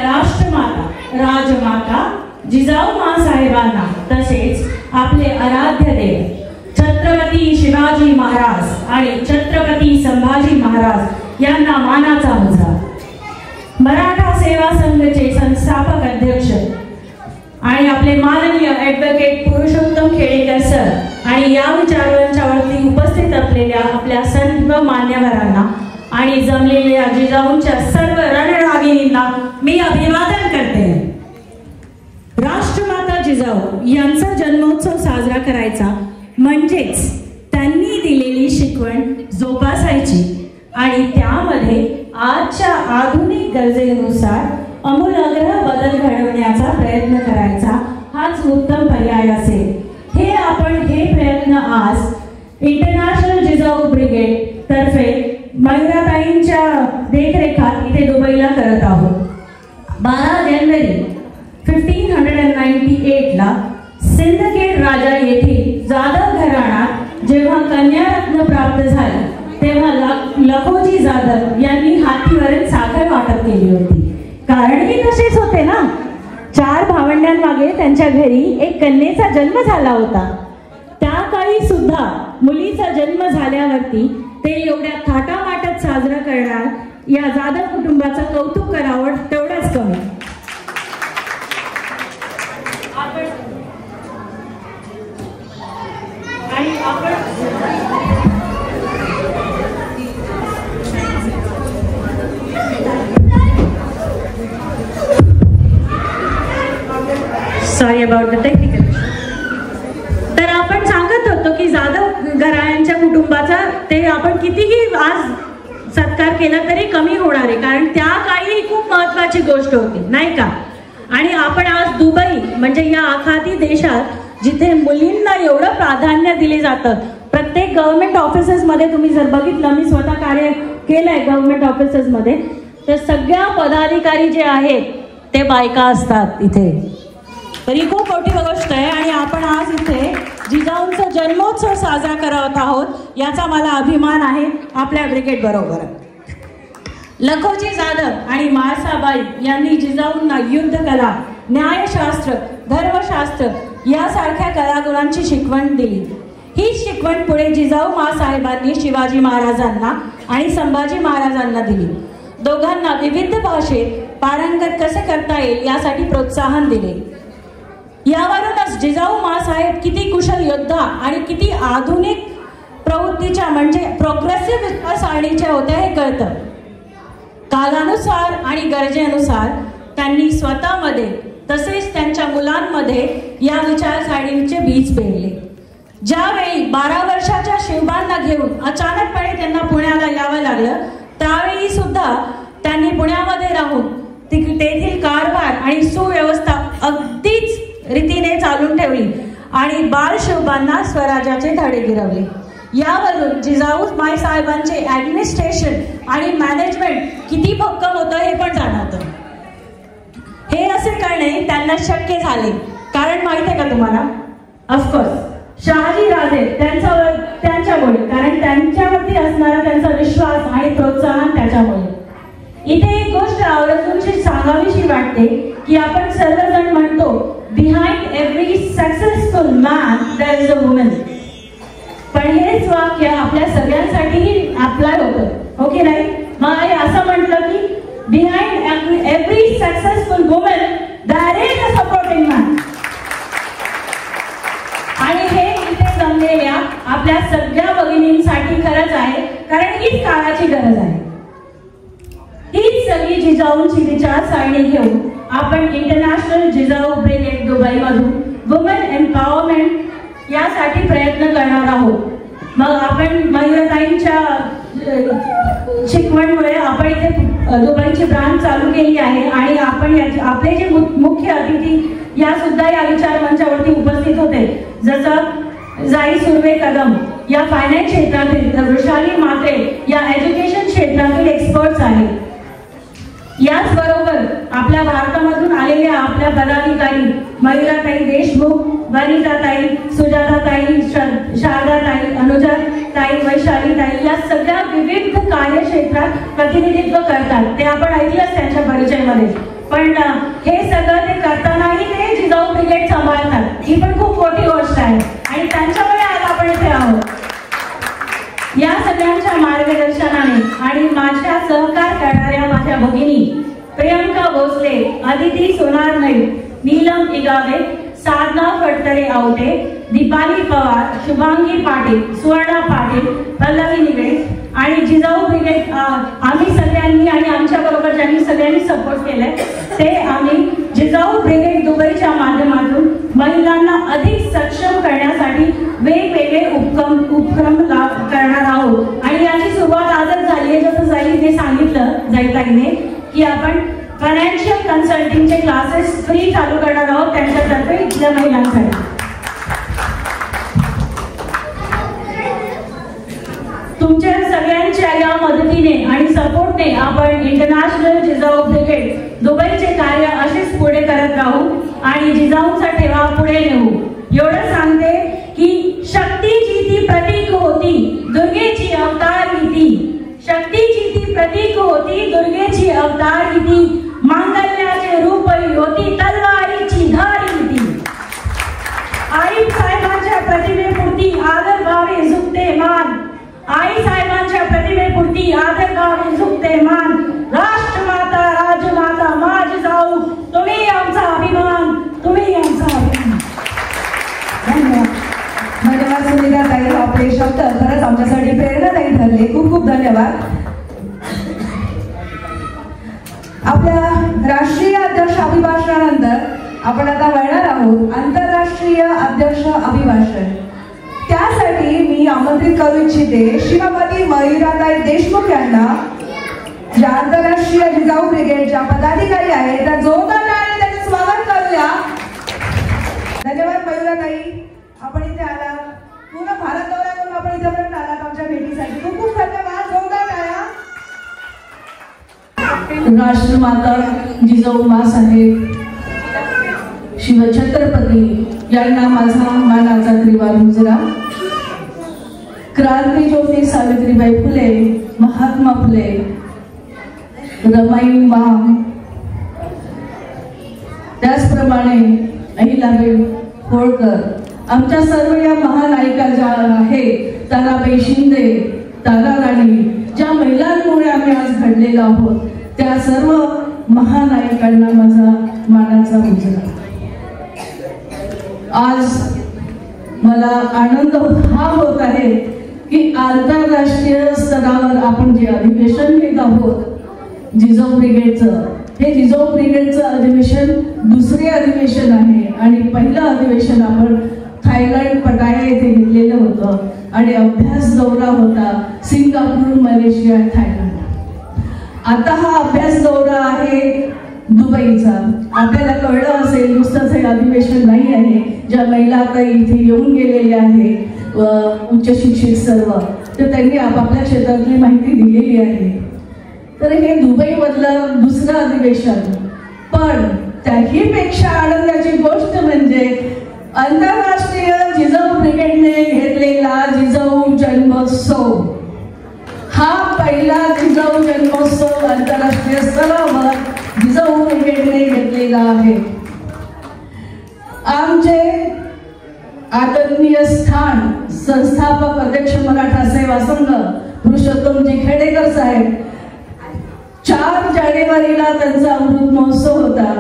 Speaker 8: राष्ट्रमाता राजमाता जिजाऊ माँसाहेबांना तसेच आपले आराध्य देव छत्रपती शिवाजी महाराज आणि छत्रपती संभाजी महाराज यांना मानाचा मुजरा. मराठा सेवा संघाचे संस्थापक अध्यक्ष आणि आपले माननीय ॲडव्होकेट पुरुषोत्तम खेडेकर सर आणि या विचारांच्यावरती उपस्थित असलेल्या आपल्या सर्व मान्यवरांना आणि जमलेल्या जिजाऊंच्या सर्व रणरागिणींना मी अभिवादन करते. राष्ट्रमाता जिजाऊ यांचा जन्मोत्सव साजरा करायचा म्हणजेच त्यांनी दिलेली शिकवण जोपासायची आणि त्यामध्ये आजच्या आधुनिक गरजेनुसार आमूलाग्र बदल घडवण्याचा प्रयत्न करायचा हाच उत्तम पर्याय असेल. हे प्रयत्न आज इंटरनॅशनल जिजाऊ ब्रिगेड तर्फे मयुराताईंच्या देखरेखात इथे दुबईला करत आहोत. 12 जानेवारी 1598 ला सिंदखेड राजा येथील जाधव घराण्यात जेव्हा कन्यारत्न प्राप्त झाली तेव्हा लखोजी जाधव यांनी हातीवरील साखर वाटप केली होती. कारणही तसेच होते ना, 4 भावंडांमागे त्यांच्या घरी एक कन्येचा जन्म झाला होता. त्या काळी सुद्धा मुलीचा जन्म झाल्यावरती ते एवढ्या थाटामाटात साजरा करणार या जाधव कुटुंबाचं कौतुक करावं तेवढंच कमी. Sorry about the technical. तर आपण सांगत होतो की जाधव घराण्यांच्या कुटुंबाचा ते आपण कितीही आज सत्कार केला तरी कमी होणार आहे, कारण त्या काळी खूप महत्वाची गोष्ट होती नाही का. आणि आपण आज दुबई म्हणजे या आखाती देशात जिथे मुलींना एवढं प्राधान्य दिले जातं, प्रत्येक गव्हर्नमेंट ऑफिसेसमध्ये तुम्ही जर बघितलं, मी स्वतः कार्य केलंय गव्हर्नमेंट ऑफिसेसमध्ये, तर सगळ्या पदाधिकारी जे आहेत ते बायका असतात इथे. तर ही खूप मोठी गोष्ट आहे आणि आपण आज इथे जिजाऊंचा जन्मोत्सव साजरा करत आहोत याचा मला अभिमान आहे आपल्या ब्रिगेड बरोबर. लखोजी जाधव आणि म्हाळसाबाई यांनी जिजाऊंना युद्धकला, न्यायशास्त्र, धर्मशास्त्र यासारख्या कलागुणांची शिकवण दिली. ही शिकवण पुढे जिजाऊ माँसाहेबांनी शिवाजी महाराजांना आणि संभाजी महाराजांना दिली. दोघांना विविध भाषेत पारंगत कसे करता येईल यासाठी प्रोत्साहन दिले. यावरूनच जिजाऊ माँसाहेब किती कुशल योद्धा आणि किती आधुनिक प्रवृत्तीच्या म्हणजे प्रोग्रेसिव्ह विचारसरणीच्या होत्या हे कळतं. कालानुसार आणि गरजेनुसार त्यांनी स्वतःमध्ये तसेच त्यांच्या मुलांमध्ये या विचारसरणीचे बीज पेरले. ज्यावेळी 12 वर्षाच्या शिवबांना घेऊन अचानकपणे त्यांना पुण्याला यावं लागलं, त्यावेळी सुद्धा त्यांनी पुण्यामध्ये राहून तेथील कारभार आणि सुव्यवस्था अगदीच रीतीने चालून ठेवली आणि बाल शिवबांना स्वराज्याचे धडे गिरवले. यावरून जिजाऊ माँसाहेबांचे ऍडमिनिस्ट्रेशन आणि मॅनेजमेंट किती भक्कम होतं हे पण जाणवतं. हे असे करणे त्यांना शक्य झाले कारण माहित आहे का तुम्हाला, ऑफकोर्स शहाजी राजे त्यांच्यामुळे, कारण त्यांच्यावरती असणारा त्यांचा विश्वास आणि प्रोत्साहन त्याच्यामुळे. इथे एक गोष्ट आवर्जून सांगावीशी वाटते की आपण सर्वजण म्हणतो behind every successful man there is a woman, पण हेच वाक्य आपल्या सगळ्यांसाठीही अप्लाय होतं, हो की नाही. मग असं म्हटलं की behind every successful woman there is a supporting man. आणि हे इथे जमलेल्या आपल्या सगळ्या भगिनींसाठी खरंच आहे, कारण हीच काळाची गरज आहे. हीच सगळी जिजाऊंची विचारसरणी घेऊन आपण इंटरनॅशनल जिजाऊ ब्रिगेड दुबईमधून वुमेन एम्पॉवरमेंट यासाठी प्रयत्न करणार आहोत. मग आपण मयुराताईंच्या शिकवणमुळे आपण इथे दुबईची ब्रांच चालू केली आहे आणि आपण आपले जे मुख्य अतिथी या सुद्धा या विचार मंचावरती उपस्थित होते, जसं जाई सुर्वे कदम या फायनान्स क्षेत्रातील, वृषाली मात्रे या एज्युकेशन क्षेत्रातील एक्सपर्ट्स आहेत. याचबरोबर आपल्या भारतामधून आलेल्या आपल्या पदाधिकारी मयुराताई देशमुख, वनिताताई, सुजाताताई, शारदाताई, अनुजाताई, वैशालीताई या सगळ्या विविध कार्यक्षेत्रात प्रतिनिधित्व करतात. ते आपण ऐकलंच त्यांच्या परिचयामध्ये. पण हे सगळं ते करतानाही ते जिजाऊ ब्रिगेड सांभाळतात, ही पण खूप मोठी गोष्ट आहे आणि त्यांच्यामुळे आज आपण इथे आहोत. या सगळ्यांच्या मार्गदर्शनाने आणि माझ्या सहकार करणाऱ्या माझ्या भगिनी प्रियंका भोसले, अदिती सोनार नाईक, नीलम इगावे, साधना फडतरे आवटे, दीपाली पवार, शुभांगी पाटील, सुवर्णा पाटील, पल्लवी निगडे आणि जिजाऊ ब्रिगेड आम्ही सगळ्यांनी आणि आमच्या बरोबर ज्यांनी सगळ्यांनी सपोर्ट केलाय ते आम्ही जिजाऊ ब्रिगेड दुबईच्या माध्यमातून महिलांना अधिक सक्षम करण्यासाठी वेगवेगळे उपक्रम करणार आहोत आणि याची सुरुवात आजच झाली आहे. जसं जाईने सांगितलं जाईताईने की आपण फायनान्शियल कन्सल्टिंगचे क्लासेस फ्री चालू करणार आहोत त्यांच्यातर्फे इथल्या महिलांसाठी. तुमच्या सगळ्यांच्या या मदतीने आणि सपोर्टने आपण इंटरनॅशनल जिजाऊ ब्रिगेड दुबईचे कार्य असेच पुढे करत राहू आणि जिजाऊचा ठेवा पुढे नेऊ. एवढं सांगते की शक्तीची ती प्रतीक होती, दुर्गेची अवतार ती. शक्तीची ती प्रतीक होती, दुर्गेची अवतार ती. मांगल्याचे रूपही होती, तलवारीची धारी ती. आई साहेबांच्या प्रतिमेपुरती आदर भावे झुकते मान. आई साहेबांच्या प्रतिमेपुरती आदर भावे झुकते मान. राष्ट्रमाता राजमाता माझ जाऊ, तुम्ही आमचा अभिमान, तुम्ही आमचा अभिमान.
Speaker 1: धन्यवाद. धन्यवाद सुनीता ताई, आपले शब्द खरंच आमच्यासाठी प्रेरणादायी ठरले. खूप खूप धन्यवाद. आपल्या राष्ट्रीय अध्यक्ष अभिभाषणानंतर आपण आता वळणार आहोत आंतरराष्ट्रीय अध्यक्ष अभिभाषण. त्यासाठी मी आमंत्रित करू इच्छिते श्रीमती मयुराताई देशमुख यांना, ज्या आंतरराष्ट्रीय जिजाऊ ब्रिगेडच्या पदाधिकारी आहेत, त्या जोरदार टाळ्यांनी त्यांचे स्वागत करूया. धन्यवाद मयुराताई, आपण इथे आला, पूर्ण भारत दौरा करून आपण इथेपर्यंत आलात आमच्या भेटीसाठी. खूप खूप धन्यवाद. जोरदार टाळ्या.
Speaker 9: राष्ट्रमाता जिजाऊ मासाहेब शिवछत्रपती यांना माझा मानाचा त्रिवार मुजरा. क्रांतीज्योती सावित्रीबाई फुले, महात्मा फुले, रमाई माम, त्याचप्रमाणे अहिल्याबाई होळकर, आमच्या सर्व या महानायिका ज्या आहेत, ताराबाई शिंदे, तारा राणी, ज्या महिलांमुळे आम्ही आज घडलेलो आहोत, त्या सर्व महानायकांना माझा मानाचा मुजरा. आज मला आनंद हा होत आहे की आंतरराष्ट्रीय स्तरावर आपण जे अधिवेशन घेत आहोत जिजाऊ ब्रिगेडचं, हे जिजाऊ ब्रिगेडचं अधिवेशन दुसरे अधिवेशन आहे आणि पहिलं अधिवेशन आपण थायलंड पटाया येथे घेतलेलं होतं आणि अभ्यास दौरा होता सिंगापूर, मलेशिया, थायलंड. आता हा अभ्यास दौरा आहे दुबईचा. आपल्याला कळलं असेल नुसतंच हे अधिवेशन नाही आहे. ज्या महिला आता इथे येऊन गेलेल्या आहेत उच्च शिक्षित सर्व, तर त्यांनी आपापल्या क्षेत्रातली माहिती दिलेली आहे. तर हे दुबईमधलं दुसरं अधिवेशन. पण त्याही पेक्षा आनंदाची गोष्ट म्हणजे आंतरराष्ट्रीय जिजाऊ ब्रिगेडने घेतलेला जिजाऊ जन्मोत्सव, हा पहिला जिजाऊ जन्मोत्सव आंतरराष्ट्रीय स्तरावर जिजाऊ ब्रिगेडने घेतलेला आहे. आमचे आदरणीय स्थान संस्थापक अध्यक्ष मराठा सेवा संघ पुरुषोत्तमजी खेडेकर साहेब, 4 जानेवारीला त्यांचा अमृत महोत्सव होता.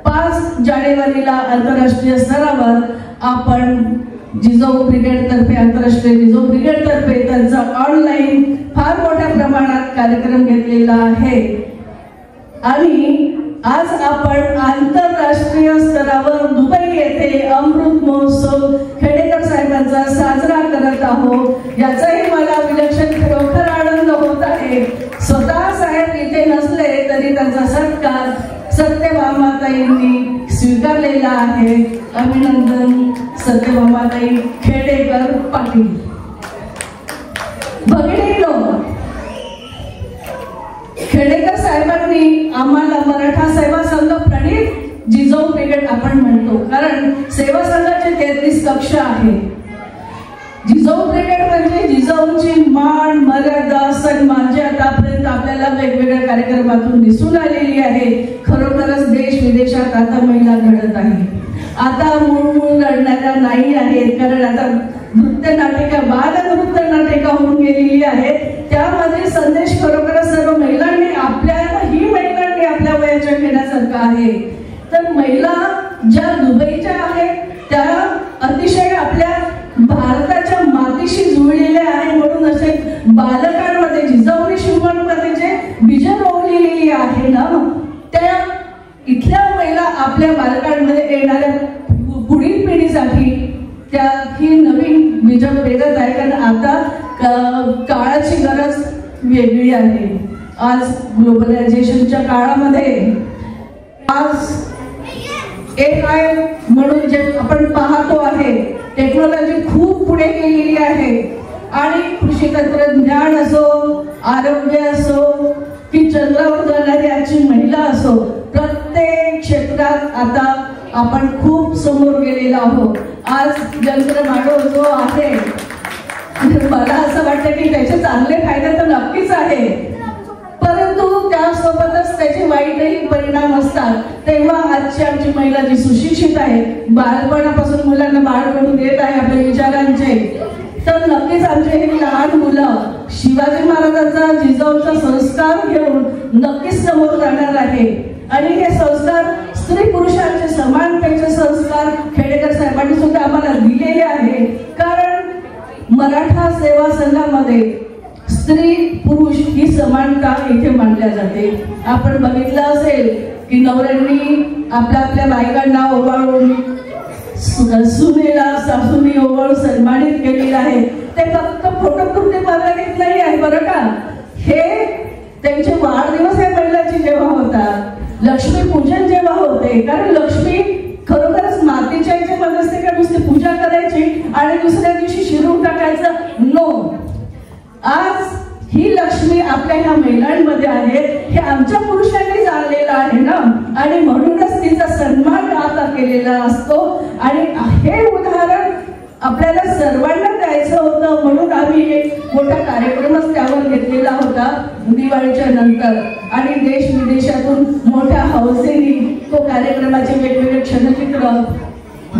Speaker 9: 5 जानेवारीला आंतरराष्ट्रीय स्तरावर आपण जिजाऊ ब्रिगेड तर्फे, आंतरराष्ट्रीय जिजाऊ ब्रिगेड तर्फे त्यांचा ऑनलाईन फार मोठ्या प्रमाणात कार्यक्रम घेतलेला आहे. आणि आज आपण आंतरराष्ट्रीय स्तरावर दुबई येथे अमृत महोत्सव खेडेकर साहेबांचा साजरा करत आहोत. याचाही मला विलक्षण खरोखर आनंद होत आहे. स्वतः साहेब इथे नसले तरी त्यांचा सत्कार सत्यभामाताईंनी स्वीकारलेला आहे. अभिनंदन सत्यभामाताई खेडेकर पाटील. भगिनींनो, खेडेकर साहेबांनी आम्हाला मराठा सेवा संघ प्रणित जिजाऊ ब्रिगेड आपण म्हणतो, कारण सेवा संघाचे 33 कक्ष आहेत. जिजाऊ ब्रिगेड म्हणजे जिजाऊंची मान मर्यादा सन्मान जे आतापर्यंत आपल्याला वेगवेगळ्या कार्यक्रमातून दिसून आलेली आहे. खरोखरच देश विदेशात आता महिला घडत आहे. आता मूळ लढणाऱ्या नाही आहेत, कारण आता नृत्य नाटिका बाल नृत्य नाटिका होऊन गेलेली आहे. त्यामध्ये संदेश खरोखरच सर्व महिलांनी महिलांनी आपल्या वयाच्या घेण्यासारखं आहे. तर महिला ज्या दुबईच्या आहेत त्या अतिशय आपल्या भारताच्या मातीशी जुळलेल्या आहे. म्हणून असे बालकांमध्ये जिजाऊने शिवणमध्ये जे बीज रोवलेली आहे ना, त्या इथल्या महिला आपल्या बालकांमध्ये येणाऱ्या पुढील पिढीसाठी त्या ही नवीन बीज पेरत आहे. कारण आता काळाची गरज वेगळी आहे. आज ग्लोबलायझेशनच्या काळामध्ये आज AI म्हणून जे आपण पाहतो आहे, टेक्नॉलॉजी खूप पुढे गेलेली आहे. आणि कृषी तंत्रज्ञान असो, आरोग्य असो की चंद्रावर जाणारी आजची महिला असो, प्रत्येक क्षेत्रात आता आपण खूप समोर गेलेलो आहोत. आज यंत्रमानव जो आहे, मला असं वाटतं की त्याचे चांगले फायदे तर नक्कीच आहे, परंतु त्यासोबतच त्याचे वाईटही परिणाम असतात. तेव्हा आजची आमची महिला जी सुशिक्षित आहे, बालपणापासून मुलांना बाळ घडून देत आहे आपल्या विचारांचे, तर नक्कीच आमचे हे लहान मुलं शिवाजी महाराजांचा जिजाऊचा संस्कार घेऊन नक्कीच समोर जाणार आहे. आणि हे संस्कार स्त्री पुरुषांचे समानतेचे संस्कार खेडेकर साहेबांनी सुद्धा आम्हाला दिलेले आहे. कारण मराठा सेवा संघामध्ये स्त्री पुरुष ही समानता इथे मानल्या जाते. आपण बघितलं असेल की नवऱ्यांनी आपल्या बायकांना ओवाळून सुनेला सासूनी ओवाळून सन्मानित केलेलं आहे. ते फक्त फोटोपुरते मर्यादित नाही आहे बरं का. हे त्यांचे वाढदिवस आहे महिलांची जेव्हा होतात, लक्ष्मीपूजन जेव्हा होते, कारण लक्ष्मी खरोखरच मातीच्या याच्यामध्ये असते का नुसती पूजा करायची आणि दुसऱ्या दिवशी शिरून टाकायचं, नो. आज ही लक्ष्मी आपल्या ह्या महिलांमध्ये आहे. हे आमच्या पुरुषांनी जाणलेलं आहे ना, आणि म्हणूनच तिचा सन्मान आता केलेला असतो. आणि हे उदाहरण आपल्याला सर्वांना द्यायचं होतं, म्हणून आम्ही एक मोठा कार्यक्रमच त्यावर घेतलेला होता दिवाळीच्या नंतर. आणि देश विदेशातून मोठ्या हौसेने तो कार्यक्रमाचे वेगवेगळे क्षणचित्र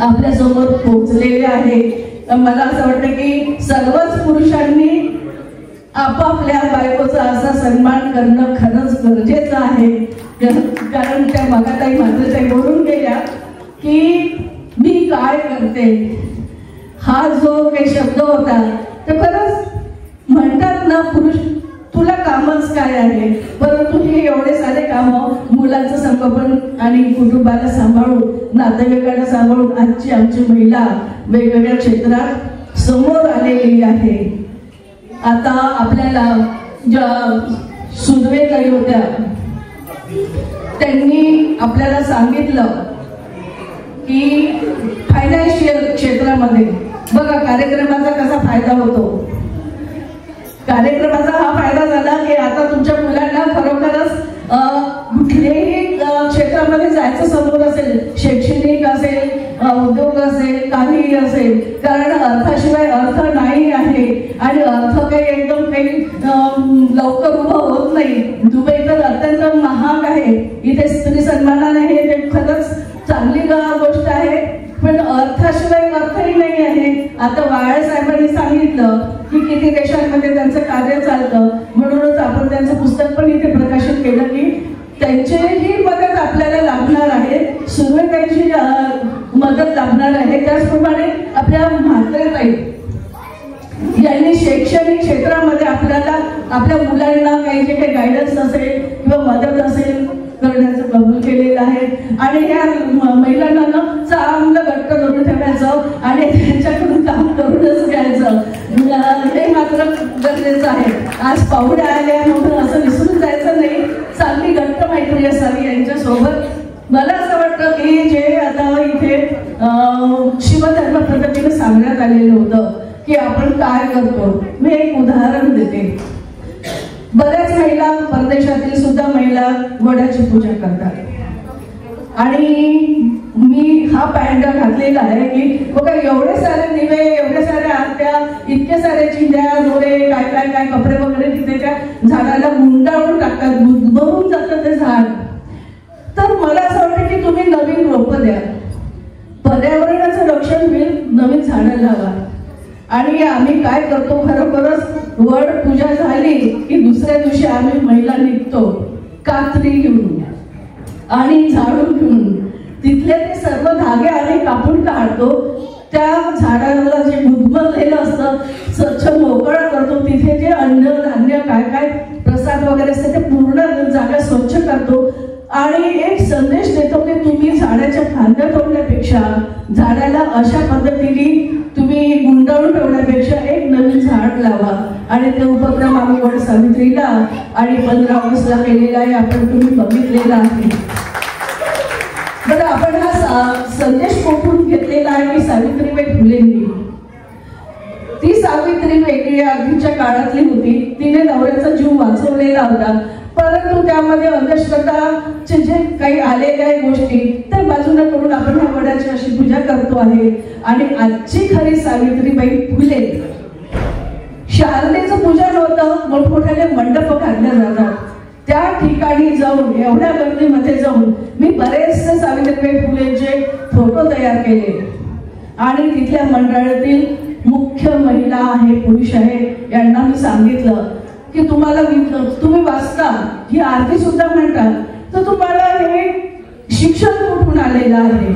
Speaker 9: आपल्या समोर पोहोचलेले आहे. मला असं वाटतं की सर्वच पुरुषांनी आपापल्या बायकोचा असा सन्मान करणं खरंच गरजेचं आहे. कारण त्या मागाताई मात्र बोलून गेल्या की मी काय करते, हा जो काही शब्द होता तर खरंच म्हणतात ना, पुरुष तुला कामच काय आहे, परंतु हे एवढे सारे कामं मुलांचं संगोपन आणि कुटुंबाला सांभाळून नातेवाईकांना सांभाळून आजची आमची महिला वेगवेगळ्या क्षेत्रात समोर आलेली आहे. आता आपल्याला ज्या सुदवेताई होत्या त्यांनी आपल्याला सांगितलं की फायनान्शियल क्षेत्रामध्ये बघा कार्यक्रमाचा कसा फायदा होतो. कार्यक्रमाचा हा फायदा झाला की आता तुमच्या मुलांना खरोखरच कुठल्याही क्षेत्रामध्ये जायचं समोर असेल, शैक्षणिक असेल, उद्योग असेल, काहीही असेल, कारण अर्थाशिवाय अर्थ नाही आहे. आणि अर्थ काही एकदम काही लवकर उभं होत नाही. दुबई तर अत्यंत महाग आहे. इथे स्त्री सन्मानाने हे खरंच चांगली गोष्ट आहे, पण अर्थाशिवाय अर्थही नाही आहे. आता वाळे साहेबांनी सांगितलं की किती देशांमध्ये त्यांचं कार्य चालतं, म्हणूनच आपण त्यांचं पुस्तक पण इथे प्रकाशित केलं की त्यांचीही मदत आपल्याला लाभणार आहे, सुरुवातीची मदत लाभणार आहे. त्याचप्रमाणे आपल्या म्हात्रेताई यांनी शैक्षणिक क्षेत्रामध्ये आपल्याला आपल्या मुलांना काही जे काही गायडन्स असेल किंवा मदत असेल करण्याचं कबूल केलेलं आहे. आणि ह्या महिलांना ना चांगलं घट्ट धरून ठेवायचं आणि त्यांच्याकडून काम करूनच घ्यायचं, हे मात्र गरजेचं आहे. आज पाहुणे आले म्हणून असं विसरून जायचं नाही, चांगली घट्ट मैत्री असावी यांच्यासोबत. मला असं वाटतं की जे आता इथे शिवधर्म पद्धतीने सांगण्यात आलेलं होतं की आपण काय करतो, मी एक उदाहरण देते. बऱ्याच महिला परदेशातील सुद्धा महिला वडाची पूजा करतात आणि मी हा पॅन्ट घातलेला आहे की बघा एवढे सारे दिवे, एवढे सारे आरत्या, चिंध्या, इतके सारे चिंध्या, दोरे, काय काय काय कपडे वगैरे तिथे त्या झाडाला गुंडाळून टाकतात, गुदमरून जातं ते झाड. तर मला असं वाटतं की तुम्ही नवीन रोपं द्या, पर्यावरणाचं रक्षण होईल, नवीन झाडं लावा. आणि आम्ही काय करतो, खरोखरच वड पूजा झाली की दुसऱ्या दिवशी आम्ही महिला निघतो कात्री घेऊन आणि झाडून घेऊन, तिथले ते सर्व धागे आम्ही कापून काढतो, त्या झाडाला जे गुदमरलेलं असतं स्वच्छ मोकळं करतो, तिथे जे अन्न धान्य काय काय प्रसाद वगैरे असते ते पूर्ण जागा स्वच्छ करतो आणि एक संदेश देतो की तुम्ही झाडाच्या फांद्या तोडण्यापेक्षा, झाडाला अशा पद्धतीने तुम्ही गुंडाळून ठेवण्यापेक्षा एक नवीन झाड लावा. आणि ते उपक्रम आम्ही वड सावित्रीला आणि 15 ऑगस्टला केलेला आहे, आपण तुम्ही बघितलेला आहे. बरं, आपण हा संदेश कोठून घेतलेला आहे की सावित्रीबाई फुलेंनी. ती सावित्री वेगळी आधीच्या काळातली होती, तिने नवऱ्याचा जीव वाचवलेला होता, परंतु त्यामध्ये अंधश्रद्धाचे जे काही आलेल्या गोष्टी त्या बाजूला करून आपण ह्या वडाची अशी पूजा करतो आहे. आणि आजची खरी सावित्रीबाई फुले, शारदेचं पूजन होतं, मोठमोठ्याने मंडप घातल्या जातात, त्या ठिकाणी जाऊन एवढ्या गर्दीमध्ये जाऊन मी बरेचसे सावित्रीबाई फुलेंचे फोटो तयार केले आणि तिथल्या मंडळातील मुख्य महिला आहे, पुरुष आहे, यांना मी सांगितलं की तुम्हाला तुम्ही वाचता ही आरती सुद्धा म्हणतात, तर तुम्हाला हे शिक्षण कुठून आलेलं आहे.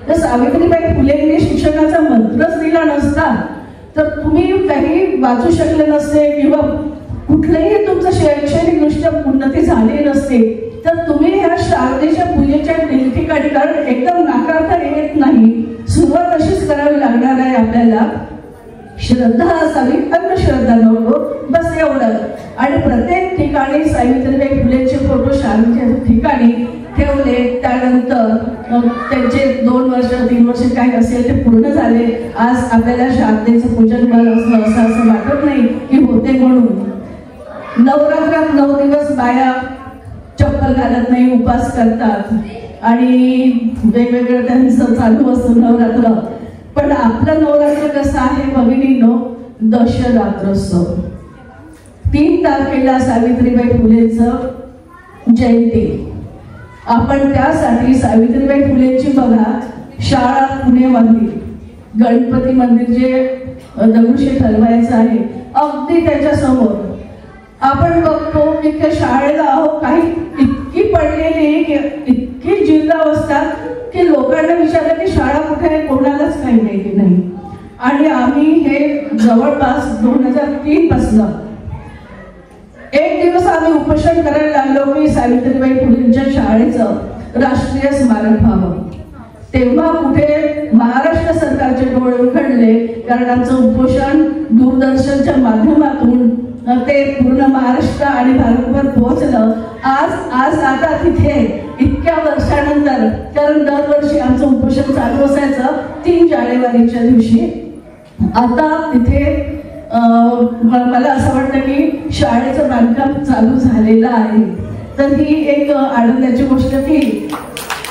Speaker 9: तर सावित्रीबाई फुलेंनी शिक्षणाचा मंत्रच दिला नसता तर तुम्ही काही वाचू शकले नसते किंवा कुठलेही तुमचं शैक्षणिक दृष्ट्या उन्नती झाली नसते. तर तुम्ही ह्या शारदेच्या पूजेच्या ठिकाणी, कारण एकदम नाकारता येत नाही, सुरुवात अशीच करावी लागणार आहे आपल्याला. श्रद्धा असावी, अंधश्रद्धा नको, बस एवढं. आणि प्रत्येक ठिकाणी सावित्रीबाई फुलेंचे फोटो शारदेच्या ठिकाणी ठेवले. त्यानंतर त्यांचे 2 वर्ष 3 वर्ष काय असेल ते पूर्ण झाले. आज आपल्याला शारदेचं पूजन करावं असं वाटत नाही की होते म्हणून. नवरात्रात 9 दिवस बाया चप्पल घालत नाही, उपास करतात आणि वेगवेगळं त्यांचं चालू असतं नवरात्र. पण आपलं नवरात्र कसं आहे भगिनींनो, दशरात्रोत्सव. 3 तारखेला सावित्रीबाई फुलेंचं जयंती. आपण त्यासाठी सावित्रीबाई फुलेंची बघा शाळा पुणेमध्ये गणपती मंदिर जे दगडूशेठ हलवायचं आहे अगदी त्याच्या समोर आपण बघतो की त्या शाळेला काही इतकी पडलेली इतकी जीर्णावस्था की लोकांना विचारलं की शाळा कुठे आहे, कोणालाच काही माहिती नाही. आणि आम्ही हे जवळपास 2003 पासून एक दिवस आम्ही उपोषण करायला लागलो की सावित्रीबाई फुलेंच्या शाळेचं राष्ट्रीय स्मारक व्हावं. तेव्हा कुठे महाराष्ट्र सरकारचे डोळे उघडले, कारण आमचं उपोषण दूरदर्शनच्या माध्यमातून ते पूर्ण महाराष्ट्र आणि भारतभर पोहोचलं. आज आता तिथे इतक्या वर्षानंतर, कारण दरवर्षी आमचं उपोषण चालू असायचं 3 जानेवारीच्या दिवशी, आता तिथे मला असं वाटतं की शाळेचं बांधकाम चालू झालेलं आहे. तर ही एक आनंदाची गोष्ट की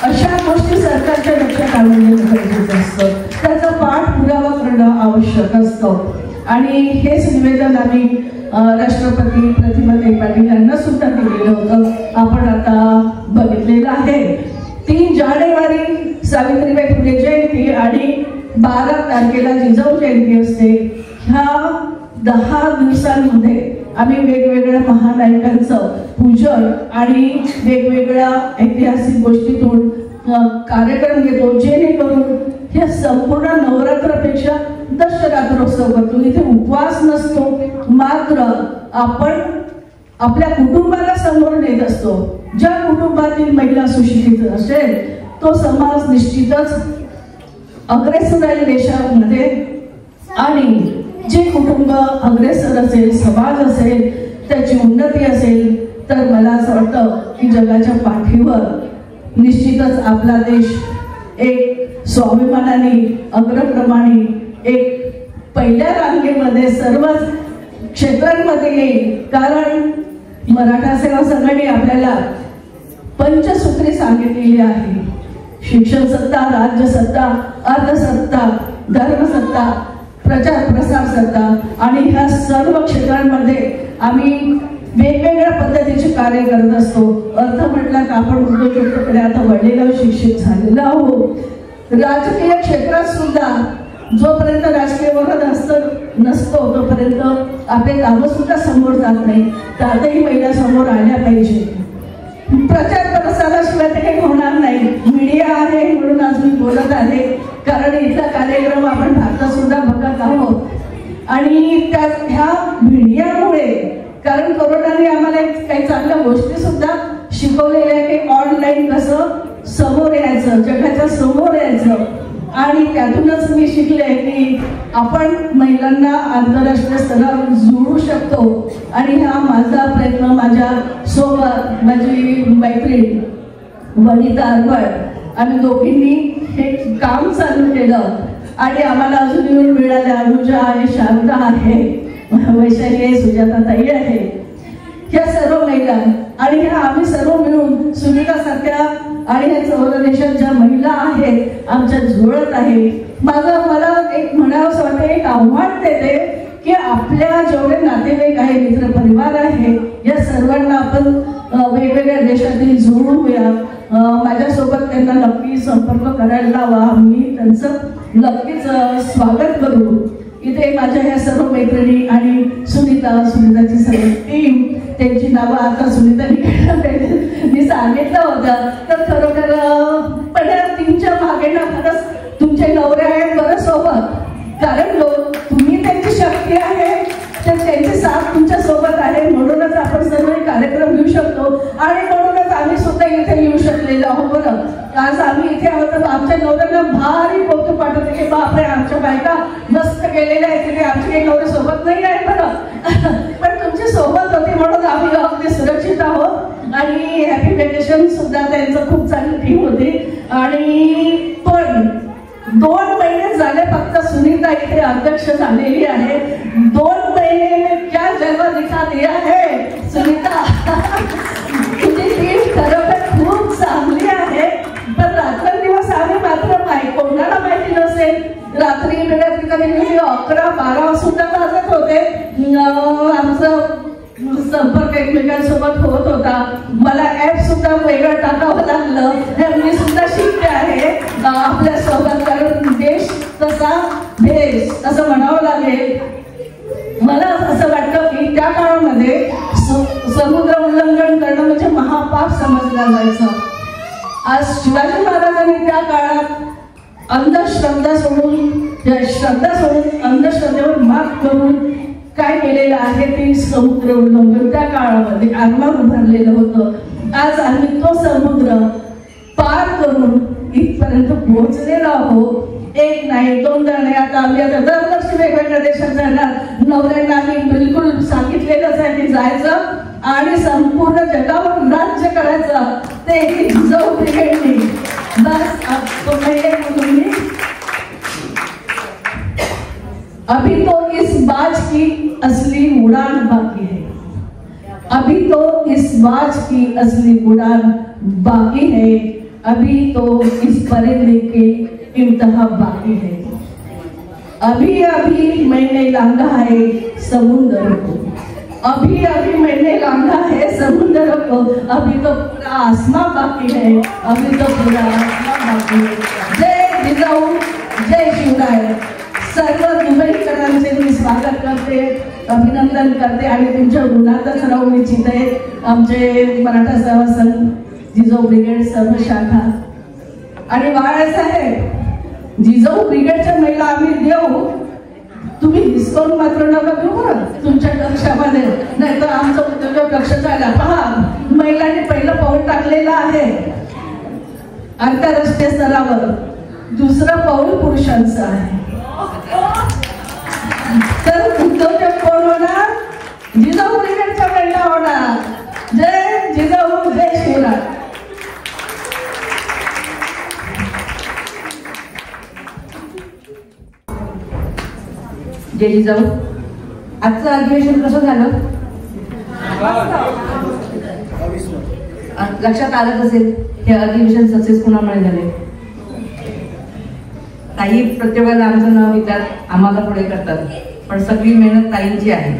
Speaker 9: अशा गोष्टी सरकारच्या लक्षात आणून गरजेचं असतं, त्याचा पाठपुरावा करणं आवश्यक असतं. आणि हेच निवेदन आम्ही राष्ट्रपती प्रतिभाताई पाटील यांना सुद्धा दिलेलं होतं, आपण आता बघितलेलं आहे. 3 जानेवारी सावित्रीबाई फुले जयंती आणि 12 तारखेला जिजाऊ जयंती असते. ह्या 10 दिवसांमध्ये आम्ही वेगवेगळ्या महानायकांचं पूजन आणि वेगवेगळ्या ऐतिहासिक गोष्टीतून कार्यक्रम घेतो, जेणेकरून हे संपूर्ण नवरात्रापेक्षा दशरात्रोत्सव करतो. इथे उपवास नसतो, मात्र आपण आपल्या कुटुंबाला समोर नेत असतो. ज्या कुटुंबातील महिला सुशिक्षित असेल तो समाज निश्चितच अग्रेसर आहे देशामध्ये. आणि जे कुटुंब अग्रेसर असेल, समाज असेल, त्याची उन्नती असेल, तर मला असं वाटतं की जगाच्या पाठीवर निश्चितच आपला देश एक स्वाभिमानाने, अग्रक्रमाने, एक पहिल्या रांगेमध्ये सर्वच क्षेत्रांमध्ये येईल. कारण मराठा सेवा संघाने आपल्याला पंचसूत्री सांगितलेली आहे: शिक्षण सत्ता, राज्यसत्ता, अर्थसत्ता, धर्मसत्ता प्रचार प्रसार करतात आणि ह्या सर्व क्षेत्रांमध्ये आम्ही वेगवेगळ्या पद्धतीचे कार्य करत असतो. अर्थ म्हटलं तर आपण उद्योजकतेकडे आता वळलेलो शिक्षित झालेलो आहोत. राजकीय क्षेत्रात सुद्धा जोपर्यंत राजकीय वर्ग नसतो तोपर्यंत आपले कामं सुद्धा समोर जात नाही. त्यातही महिला समोर आल्या पाहिजे. प्रचार प्रसाराशिवाय ते काही होणार नाही. मीडिया आहे म्हणून आज मी बोलत आहे, कारण इथला कार्यक्रम आपण भारतात सुद्धा बघत आहोत आणि ह्या मीडियामुळे, कारण कोरोनाने आम्हाला काही चांगल्या गोष्टी सुद्धा शिकवलेल्या आहे की ऑनलाईन कसं समोर यायचं, जगाच्या समोर यायचं. आणि त्यातूनच मी शिकले की आपण महिलांना आंतरराष्ट्रीय स्तरावर जोडू शकतो. आणि हा माझा प्रयत्न, माझ्या सोबत माझी मैत्रीण वनिता अरवड, आम्ही दोघींनी हे काम चालू केलं आणि आम्हाला अजून येऊन मिळाल्या. अनुजा आहे, शारदा आहे, वैशाली आहे, सुजाताताई आहे, ह्या सर्व महिला आणि ह्या आम्ही सर्व मिळून सुनीतासारख्या आणि ह्या चौदा देशात ज्या महिला आहेत आमच्या जुळत आहे. मला एक म्हणावंसं वाटतं, एक आव्हान देते की आपल्या जेवढे नातेवाईक आहे, मित्र परिवार आहे, या सर्वांना आपण वेगवेगळ्या देशातील जोडूया. माझ्यासोबत त्यांना नक्की संपर्क करायला लावा. मी त्यांचं नक्कीच स्वागत करू. इथे माझ्या ह्या सर्व मैत्रिणी आणि सुनीताची सर्व टीम, त्यांची नावं आता सुनीतानी मी सांगितलं होतं. तर खरोखर पण टीमच्या मागे ना खरंच तुमचे नवरे आहेत बरं सोबत, कारण तुम्ही त्यांची शक्ती आहे, तर त्यांची साथ तुमच्या सोबत आहे. म्हणूनच आपण सर्व कार्यक्रम घेऊ शकतो आणि म्हणूनच आम्ही सुद्धा इथे येऊ शकलेलो आहोत. बरं, आज आम्ही इथे आहोत, आमच्या नवऱ्यांना भारी कौतुक वाटत की बापरे आमच्या बायका मस्त गेलेल्या आहेत, तिथे आमचे काही नवरे सोबत नाही आहेत. बरं, पण तुमची सोबत होती म्हणून आम्ही अगदी सुरक्षित आहोत. आणि हॅपी व्हॅकेशन सुद्धा त्यांचं खूप चांगली टीम होती. आणि पण 2 महिने झाले फक्त सुनीता इथे अध्यक्ष झालेली आहे. 2 महिने में क्या जलवा दिखा दिया है सुनीता. तुझी टीम खरोखर खूप चांगली आहे. पण रात्रंदिवस आम्ही मात्र कोणाला माहिती नसेल, रात्री कधी 11-12 सुद्धा वाजत होते. आमचं संपर्क एकमेकांसोबत होत होता. मला ऍप सुद्धा वेगळं टाकावं लागलं, हे मी सुद्धा शिकते आहे आपल्या सोबत, कारण देश तसा भेस असं म्हणावं लागेल. मला असं वाटतं की त्या काळामध्ये समुद्र उल्लंघन करणं म्हणजे महापाप समजलं जायचं. आज शिवाजी महाराजांनी त्या काळात अंधश्रद्धा सोडून अंधश्रद्धेवर मात करून काय केलेलं आहे ते समुद्र उल्लंघन त्या काळामध्ये आरमार उभारलेलं होतं. आज आम्ही तो समुद्र पार करून इथपर्यंत पोहोचलेलो आहोत. 1 नाही 2दा नाही, आता आम्ही आता दरवर्षी वेगवेगळ्या देशात जाणार. नवऱ्यांना आम्ही बिलकुल सांगितलेलंच आहे की जायचं आणि संपूर्ण जगावर राज्य करायचं. ते जिजाऊ ब्रिगेडनी बस अभी तो इस बाज की असली उड़ान बाकी है. अभी तो इस बाज की असली उड़ान बाकी है. अभी तो इस परिंदे के इम्तिहान बाकी है. अभी अभी मैंने लांघा है समुद्र को. अभी अभी मैंने लांघा है समुद्र को. अभी तो पूरा आसमां बाकी है. अभी तो पूरा आसमां बाकी है. जय जिजाऊ, जय शिवराय. सर्व दुबईकरांचे मी स्वागत करते, अभिनंदन करते आणि तुमच्या ऋणातच राहून इच्छिते. आमचे मराठा सेवा संघ, जिजाऊ ब्रिगेड सर्व शाखा आणि बाळासाहेब, जिजाऊ ब्रिगेडच्या महिला आम्ही देऊ, तुम्ही डिस्काउंट मात्र नका घेऊ बरं तुमच्या कक्षामध्ये, नाही तर आमचा उद्योग कक्ष झाला. पहा, महिलांनी पहिलं पाऊल टाकलेलं आहे आंतरराष्ट्रीय स्तरावर, दुसरं पाऊल पुरुषांचं आहे. तर उद्योजक कोण होणार? जिजाऊ ब्रिगेडच्या महिला होणार. जय जिजाऊ, जय शिवराय.
Speaker 1: जय जिजाऊ. आजचं अधिवेशन कसं झालं? लक्षात आलं असेल हे अधिवेशन सक्सेस कोणामुळे झाले.
Speaker 10: ताई प्रत्येकाला आमचं नाव घेतात, आम्हाला पुढे करतात, पण सगळी मेहनत ताईंची आहे.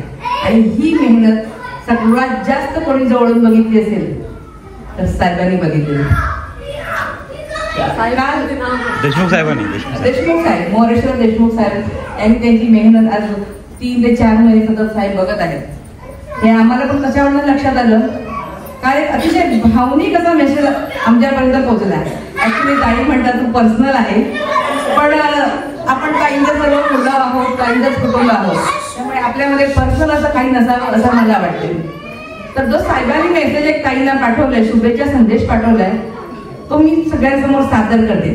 Speaker 10: आणि ही मेहनत सगळ्यात जास्त कोणी जवळून बघितली असेल तर साहेबांनी बघितली.
Speaker 11: देशमुख साहेब,
Speaker 10: मोरेश्वर देशमुख साहेब यांनी त्यांची मेहनत आज 3 ते 4 महिने सतत साहेब बघत आहेत. हे आम्हाला पण कशावरून लक्षात आलं, काय अतिशय भावनिक असा मेसेज आमच्यापर्यंत पोहोचला. ऍक्च्युली ताई म्हणतात तू पर्सनल आहे, पण आपण काहींचं सर्व मुलं आहोत, काहींचंच कुटुंब आहोत, त्यामुळे आपल्यामध्ये पर्सनल असं काही नसावं असं मला वाटते. तर जो साहेबांनी मेसेज एक ताईंना पाठवलाय, शुभेच्छा संदेश पाठवलाय, तो मी सगळ्यांसमोर सादर करते.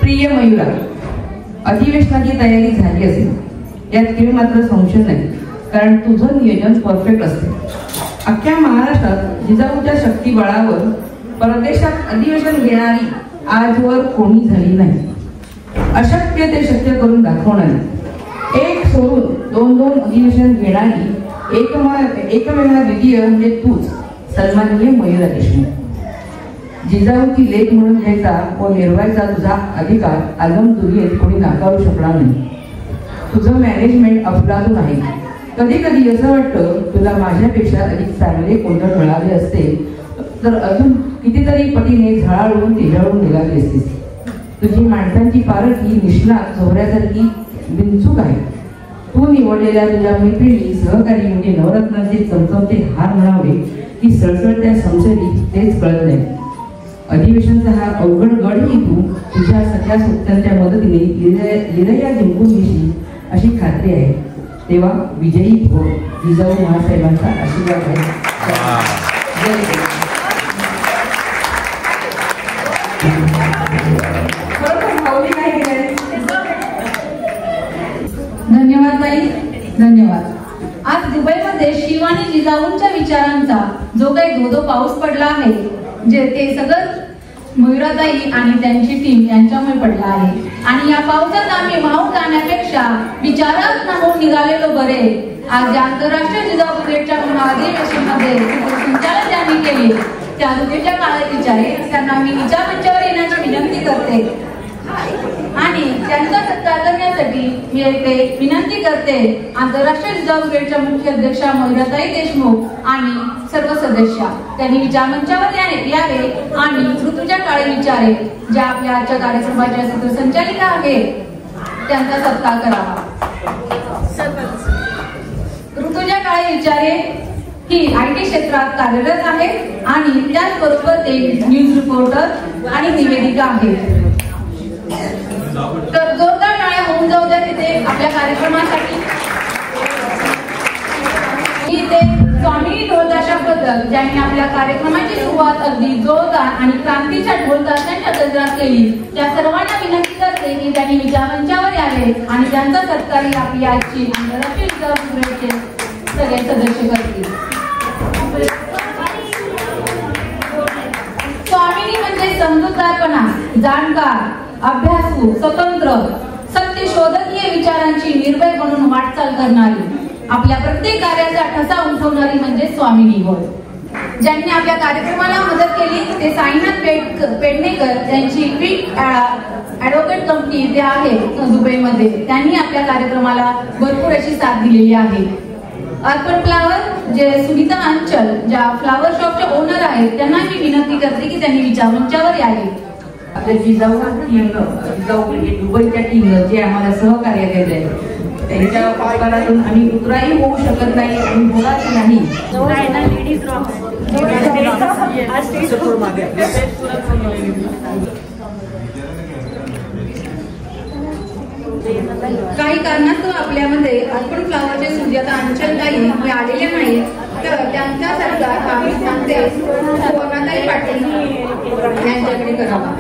Speaker 10: प्रिय मयुरा, अधिवेशनाची तयारी झाली असेल यात काही मात्र संशय नाही, कारण तुझं नियोजन परफेक्ट असते. अख्ख्या महाराष्ट्रात जिजाऊच्या शक्तीबळावर परदेशात अधिवेशन घेणारी आजवर कोणी झाली नाही. अशक्य ते शक्य करून दाखवणारी, एक सोडून 2-2 अधिवेशन घेणारी एकमेव द्वितीय म्हणजे तूच, सन्माननीय मयुरा देशमुख. जिजाऊची लेख म्हणून घ्यायचा व निर्वायचा तुझा अधिकार आलमदुरीत कोणी नाकारू शकणार नाही. तुझं मॅनेजमेंट अफलातून आहे. कधी कधी असं वाटतं तुला माझ्यापेक्षा अधिक चांगले कोणतं मिळाले असते तर अजून कितीतरी पटीने झळाळून तिझळून निघाली असतीस. तुझी माणसांची पारख ही निष्णात चोहऱ्यासारखी बिनचूक आहे. तू निवडलेल्या तुझ्या मैत्रिणी सहकारी म्हणजे नवरत्नाचे चमचमते हार म्हणावे की सळसळत्या संसदी तेच कळत नाही. अधिवेशनचा हा अवघड गडही तू तुझ्या सगळ्या सोबत्यांच्या मदतीने लिरया जिंकून घेशील अशी खात्री आहे. तेव्हा विजयी हो, जिजाऊ महासाहेबांचा आशीर्वाद आहे.
Speaker 3: धन्यवाद ताई, धन्यवाद. आज दुबईमध्ये शिव आणि जिजाऊंच्या विचारांचा जो काही धोधो पाऊस पडला आहे, जे ते सगळं मयुराताई आणि त्यांची टीम यांच्यामुळे पडला आहे. आणि या पावसात आम्ही वाहून जाण्यापेक्षा विचारात नाहून निघालेलो बरे. आज ज्या आंतरराष्ट्रीय जिजाऊ ब्रिगेडच्या अधिवेशनामध्ये संचालन ज्यांनी केले त्या दुबईच्या काळात विचारे त्यांना मी विचार मंचावर येण्याची विनंती करते आणि त्यांचा सत्कार करण्यासाठी मी येथे विनंती करते आंतरराष्ट्रीय जिजाऊ ब्रिगेडच्या मुख्य अध्यक्षा मयुराताई देशमुख आणि सर्व सदस्य त्यांनी विचार मंचावर यावे आणि ऋतुजा काळे विचारे ज्या आपल्या आजच्या कार्यक्रमाच्या सूत्रसंचालिका आहेत त्यांचा सत्कार करावा. ऋतुजा काळे विचारे ही IT क्षेत्रात कार्यरत आहेत आणि त्याचबरोबर ते न्यूज रिपोर्टर आणि निवेदिका आहेत. तर जोरदार टाळ्या होऊन जाऊ द्या तिथे आपल्या कार्यक्रमासाठी. इथे स्वामी ढोलताशाबद्दल ज्यांनी आपल्या कार्यक्रमाची सुरुवात अगदी जोरदार आणि क्रांतीच्या ढोलताशांच्या गजरात केली त्या सर्वांना विनंती करते की त्यांनी विचार मंचावर यावे आणि त्यांचा सत्कार आपली आजची आंतरराष्ट्रीय जिजाऊ ब्रिगेडचे सगळे सदस्य करतील. स्वामिनी म्हणजे समजूतदारपणा, जाणकार, अभ्यासू, स्वतंत्र, सत्य शोधकीय विचारांची निर्भय बनून वाटचाल करणारी, आपल्या प्रत्येक कार्याचा ठसा उमटवणारी म्हणजे स्वामिनी होय. ज्यांनी आपल्या कार्यक्रमाला मदत केली ते साईनाथ पेडणेकर यांची क्विक ॲडव्होकेट कंपनी ते आहे दुबईमध्ये. त्यांनी आपल्या कार्यक्रमाला भरपूर अशी साथ दिलेली आहे. अर्पण फ्लावर जे सुनीता अंचल ज्या फ्लावर शॉपच्या ओनर आहेत त्यांना मी विनंती करते की त्यांनी विचार मंचावर यावे.
Speaker 10: आपल्या जिजाऊ ब्रिगेड दुबईच्या टीमनं जे आम्हाला सहकार्य केलंय त्यांच्या उपकारातून आम्ही उतराही होऊ शकत नाही आणि होणार नाही.
Speaker 3: काही कारणास्तव आपल्यामध्ये अर्पण फ्लावरचे सुजाता अंचलताई हे आलेले नाहीत तर त्यांचा सत्कार आम्ही सांगते सुवर्णाताई पाटील यांच्याकडे करावा.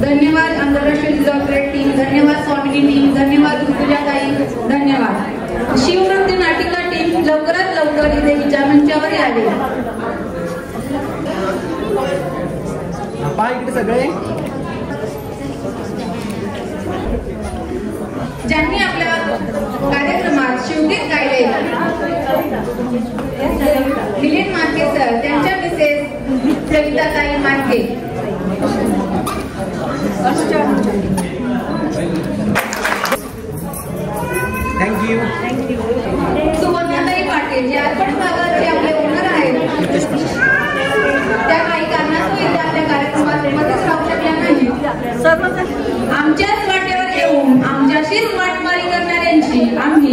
Speaker 3: धन्यवाद आंतरराष्ट्रीय जिजाऊ ब्रिगेड टीम, धन्यवाद स्वामिनी टीम, धन्यवाद ऋतुजाताई, धन्यवाद. शिवनृत्य नाटिका टीम लवकरात लवकर इथे विचार मंचावर यावे.
Speaker 4: सगळे
Speaker 3: ज्यांनी आपल्या कार्यक्रमात शिवगीत गायले सुवर्णाताई पाटील जे अर्पण सागरचे आपले ओनर आहेत, त्या काही कारणास्तव आपल्या कार्यक्रमात मध्येच राहू शकल्या नाही. आमच्याच वाटेवर येऊन आमच्याशीच वाटमारी करणाऱ्यांची आम्ही